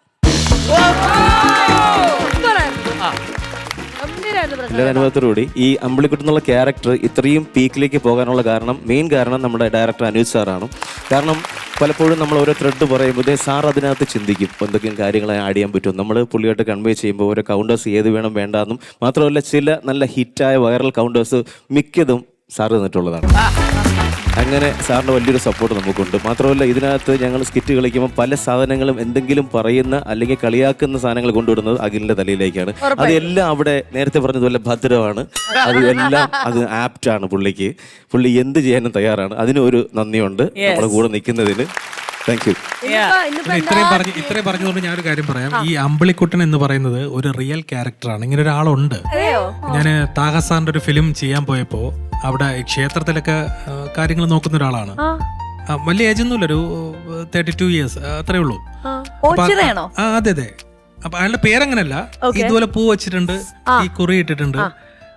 എല്ലാ അനുഭവത്തോടുകൂടി ഈ അമ്പിളിക്കുട്ടൻ എന്നുള്ള ക്യാരക്ടർ ഇത്രയും പീക്കിലേക്ക് പോകാനുള്ള മെയിൻ കാരണം നമ്മുടെ ഡയറക്ടർ അനൂജ് സാറാണ്. കാരണം പലപ്പോഴും നമ്മൾ ഓരോ ത്രെഡ് പറയുമ്പോൾ സാർ അതിനകത്ത് ചിന്തിക്കും എന്തൊക്കെയും കാര്യങ്ങൾ ആഡ് ചെയ്യാൻ പറ്റും. നമ്മൾ പുള്ളിയായിട്ട് കൺവേ ചെയ്യുമ്പോൾ ഓരോ കൗണ്ടേഴ്സ് ഏത് വേണം വേണ്ടാന്നും മാത്രമല്ല ചില നല്ല ഹിറ്റായ വൈറൽ കൗണ്ടേഴ്സ് മിക്കതും സാർ തന്നിട്ടുള്ളതാണ്. അങ്ങനെ സാറിൻ്റെ വലിയൊരു സപ്പോർട്ട് നമുക്കുണ്ട്. മാത്രമല്ല ഇതിനകത്ത് ഞങ്ങൾ സ്കിറ്റ് കളിക്കുമ്പോൾ പല സാധനങ്ങളും എന്തെങ്കിലും പറയുന്ന അല്ലെങ്കിൽ കളിയാക്കുന്ന സാധനങ്ങൾ കൊണ്ടുവിടുന്നത് അഖിലിന്റെ തലയിലേക്കാണ്. അതെല്ലാം അവിടെ നേരത്തെ പറഞ്ഞതുപോലെ ഭദ്രമാണ്. അത് ആപ്റ്റാണ്. പുള്ളി എന്ത് ചെയ്യാനും തയ്യാറാണ്. അതിനൊരു നന്ദിയുണ്ട് നമ്മുടെ കൂടെ നിൽക്കുന്നതിന്. Thank you. ഇത്രയും പറഞ്ഞതുകൊണ്ട് ഞാനൊരു കാര്യം പറയാം. ഈ അമ്പിളിക്കുട്ടൻ എന്ന് പറയുന്നത് ഒരു റിയൽ ക്യാരക്ടറാണ്. ഇങ്ങനെ ഒരാളുണ്ട്. ഞാൻ താഹസാറിന്റെ ഒരു ഫിലിം ചെയ്യാൻ പോയപ്പോ അവിടെ ക്ഷേത്രത്തിലൊക്കെ കാര്യങ്ങൾ നോക്കുന്ന ഒരാളാണ്. വലിയ ഏജ് ഒന്നുമില്ല, ഒരു 32 years അത്രേ ഉള്ളൂ. അതെ. അപ്പൊ അയാളുടെ പേരങ്ങനല്ല, ഇതുപോലെ പൂ വെച്ചിട്ടുണ്ട്, ഈ കുറി ഇട്ടിട്ടുണ്ട്.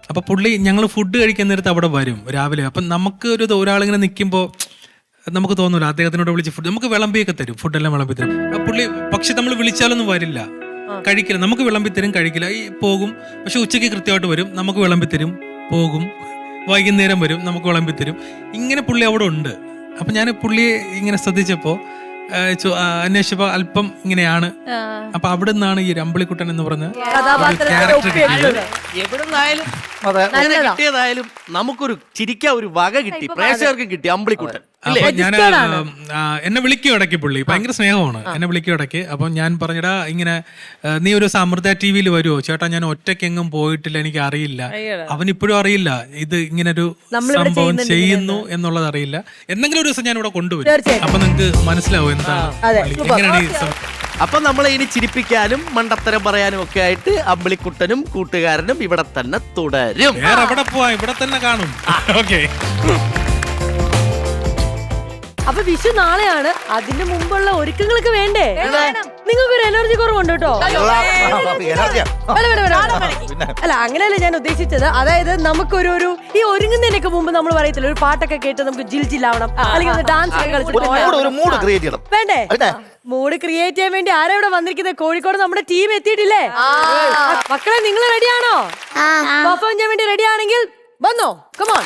അപ്പൊ പുള്ളി ഞങ്ങൾ ഫുഡ് കഴിക്കാൻ നേരത്ത് അവിടെ വരും രാവിലെ. അപ്പൊ നമുക്ക് ഒരാളിങ്ങനെ നിൽക്കുമ്പോ നമുക്ക് തോന്നൂല അദ്ദേഹത്തിനോട് വിളിച്ച് ഫുഡ് നമുക്ക് വിളമ്പിയൊക്കെ തരും, ഫുഡെല്ലാം വിളമ്പി തരും. പുള്ളി പക്ഷെ നമ്മൾ വിളിച്ചാലൊന്നും വരില്ല, കഴിക്കില്ല. നമുക്ക് വിളമ്പി തരും, കഴിക്കില്ല, ഈ പോകും. പക്ഷെ ഉച്ചയ്ക്ക് കൃത്യമായിട്ട് വരും, നമുക്ക് വിളമ്പി തരും, പോകും. വൈകുന്നേരം വരും, നമുക്ക് വിളമ്പി തരും. ഇങ്ങനെ പുള്ളി അവിടെ ഉണ്ട്. അപ്പൊ ഞാൻ പുള്ളിയെ ഇങ്ങനെ ശ്രദ്ധിച്ചപ്പോ അന്വേഷിച്ചപ്പോ അല്പം ഇങ്ങനെയാണ്. അപ്പൊ അവിടെ നിന്നാണ് ഈ അമ്പിളിക്കുട്ടൻ എന്ന് പറഞ്ഞ ക്യാരക്ടർ കിട്ടിയതായാലും നമുക്കൊരു ചിരിക്കാൻ ഒരു വക കിട്ടി, പ്രേക്ഷകർക്കും കിട്ടി അമ്പിളിക്കുട്ടൻ. ഞാൻ എന്നെ വിളിക്കും ഇടയ്ക്ക്, പുള്ളി ഭയങ്കര സ്നേഹമാണ്, എന്നെ വിളിക്കും ഇടയ്ക്ക്. അപ്പൊ ഞാൻ പറഞ്ഞടാ ഇങ്ങനെ നീ ഒരു അമൃത TV വരുമോ ചേട്ടാ, ഞാൻ ഒറ്റയ്ക്കെങ്ങും പോയിട്ടില്ല, എനിക്ക് അറിയില്ല. അവൻ ഇപ്പോഴും അറിയില്ല ഇത് ഇങ്ങനൊരു സംഭവം ചെയ്യുന്നു എന്നുള്ളത് അറിയില്ല. എന്തെങ്കിലും ഒരു ദിവസം ഞാൻ ഇവിടെ കൊണ്ടുവരും, അപ്പൊ നിങ്ങക്ക് മനസ്സിലാവും എന്താണ് എങ്ങനെയാണ്. അപ്പൊ നമ്മളെ ഇനി ചിരിപ്പിക്കാനും മണ്ടത്തരം പറയാനും ഒക്കെ ആയിട്ട് അമ്പിളിക്കുട്ടനും കൂട്ടുകാരനും ഇവിടെ തന്നെ തുടരും. വേറെ എവിടെ പോവാ, ഇവിടെ തന്നെ കാണും. ഓക്കെ. അപ്പൊ വിഷു നാളെയാണ്, അതിന്റെ മുമ്പുള്ള ഒരുക്കങ്ങളൊക്കെ വേണ്ടേ? നിങ്ങൾക്കൊരു എനർജി കുറവുണ്ട് കേട്ടോ. അല്ല അങ്ങനെയല്ല ഞാൻ ഉദ്ദേശിച്ചത്. അതായത് നമുക്കൊരു ഈ ഒരുങ്ങുന്നതിനൊക്കെ മുമ്പ് നമ്മൾ പറയത്തില്ല, ഒരു പാട്ടൊക്കെ കേട്ട് നമുക്ക് ജിൽജിലാവണം, അല്ലെങ്കിൽ ഡാൻസ് വേണ്ടേ? മൂഡ് ക്രിയേറ്റ് ചെയ്യാൻ വേണ്ടി ആരാ ഇവിടെ വന്നിരിക്കുന്നത്? കോഴിക്കോട് നമ്മുടെ ടീം എത്തിയിട്ടില്ലേ? മക്കളെ നിങ്ങൾ റെഡിയാണോ? പെർഫോം ചെയ്യാൻ വേണ്ടി റെഡി ആണെങ്കിൽ വന്നോ, കമോൺ.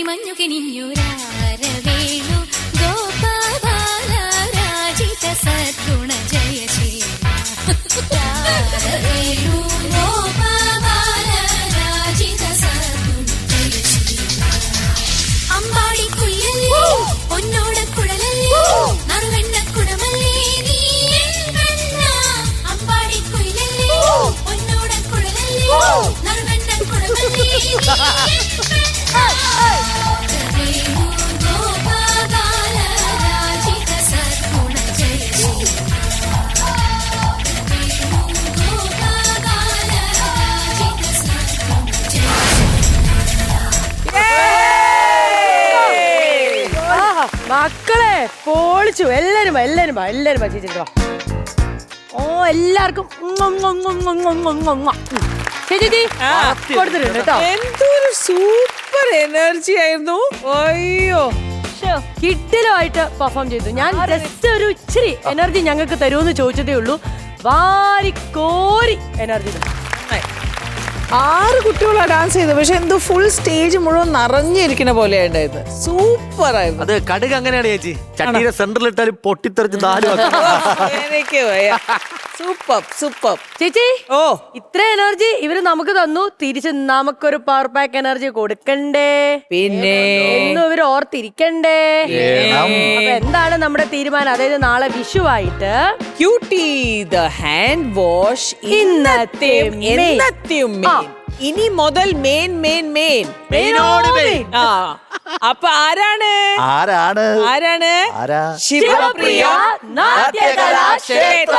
മഞ്ഞു കിനിഞ്ഞുരാരവേണു ഗോപാല രാജിത സദ്ഗുണ ജയ ശ്രീരാരവേണു ഗോപാല രാജിത സദ്ഗുണ ജയ ശ്രീ അമ്പാടി കുയിലല്ലേ പൊന്നോട കുഴലല്ലേ നറുവെണ്ണ കുടമല്ലേ നീ കണ്ണ അമ്പാടി കുയിലല്ലേ പൊന്നോട കുഴലല്ലേ നറുവെണ്ണ കുടമല്ലേ മക്കളെ പൊളിച്ചു. എല്ലാരും വാ, എല്ലാരും വാ, എല്ലാരും വാ ചേച്ചി. ഓ എല്ലാവർക്കും ചേച്ചി കൊടുത്തിട്ടുണ്ട് കേട്ടോ. എന്തൊരു സൂപ്പർ എനർജി ആയിരുന്നു. അയ്യോ കിഡിലുമായിട്ട് പെർഫോം ചെയ്തു. ഞാൻ ജസ്റ്റ് ഒരു ഇച്ചിരി എനർജി ഞങ്ങൾക്ക് തരുമെന്ന് ചോദിച്ചതേ ഉള്ളൂ. വാരിക്കോരി എനർജി. 6 കുട്ടികളാ ഡാൻസ് ചെയ്തത്. പക്ഷെ എന്തോ ഫുൾ സ്റ്റേജ് മുഴുവൻ നിറഞ്ഞിരിക്കുന്ന പോലെ ഉണ്ടായത്. സൂപ്പർ ആയിരുന്നു. അത് കടുക് അങ്ങനെയാണ് ചേച്ചി, ചട്ടിയുടെ സെന്ററിൽ ഇട്ടാലും പൊട്ടിത്തെറിച്ച് 4 എനിക്ക് സൂപ്പർ സൂപ്പർ. ചേച്ചി ഓ ഇത്ര എനർജി ഇവര് നമുക്ക് തന്നു. തിരിച്ച് നമുക്കൊരു പവർ പാക്ക് എനർജി കൊടുക്കണ്ടേ? പിന്നെ എന്നും ഇവര് ഓർത്തിരിക്കണ്ടേ? അപ്പൊ എന്താണ് നമ്മുടെ തീരുമാനം? അതായത് നാളെ വിഷുവായിട്ട് ക്യൂട്ടി ദ ഹാൻഡ് വാഷ് എന്നത്തെയും ഇനി മുതൽ മെയിനോട് ആ അപ്പൊ ആരാണ് ശിവപ്രിയ നാട്യകലാക്ഷേത്ര.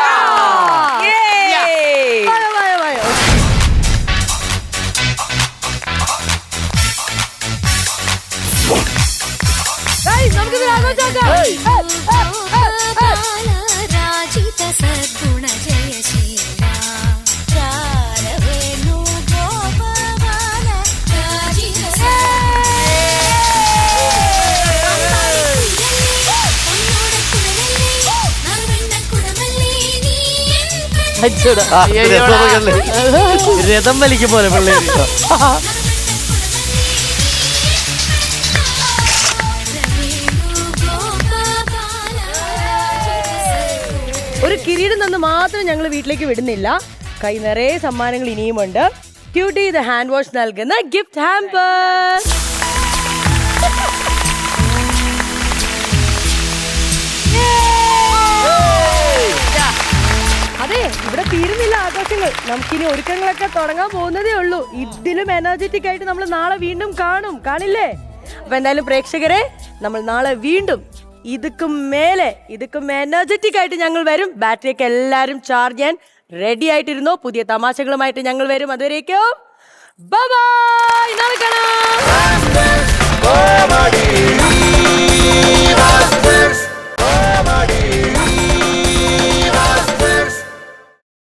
രാജിത സദ്ഗുണ ജയ ശ്രീരാരവേണു ഗോപാല രാജിത രഥം വലിക്കും പോലെ പിള്ളേര്. ഒരു കിരീടം തന്ന് മാത്രം ഞങ്ങൾ വീട്ടിലേക്ക് വിടുന്നില്ല. കൈ നിറയെ സമ്മാനങ്ങൾ ഇനിയുമുണ്ട്. ക്യൂട്ടി ദ ഹാൻഡ് വാഷ് നൽകുന്ന ഗിഫ്റ്റ് ഹാമ്പർ. അതെ ഇവിടെ തീരുന്നില്ല ആഘോഷങ്ങൾ. നമുക്കിനി ഒരുക്കങ്ങളൊക്കെ തുടങ്ങാൻ പോകുന്നതേ ഉള്ളൂ. ഇതിലും എനർജറ്റിക് ആയിട്ട് നമ്മൾ നാളെ വീണ്ടും കാണില്ലേ? അപ്പൊ എന്തായാലും പ്രേക്ഷകരെ, നമ്മൾ നാളെ വീണ്ടും ഇതുക്കും എനർജറ്റിക് ആയിട്ട് ഞങ്ങൾ വരും. ബാറ്ററിയൊക്കെ എല്ലാരും ചാർജ് ചെയ്യാൻ റെഡി ആയിട്ടിരുന്നോ. പുതിയ തമാശകളുമായിട്ട് ഞങ്ങൾ വരും. അതുവരേക്കും ബൈ ബൈ.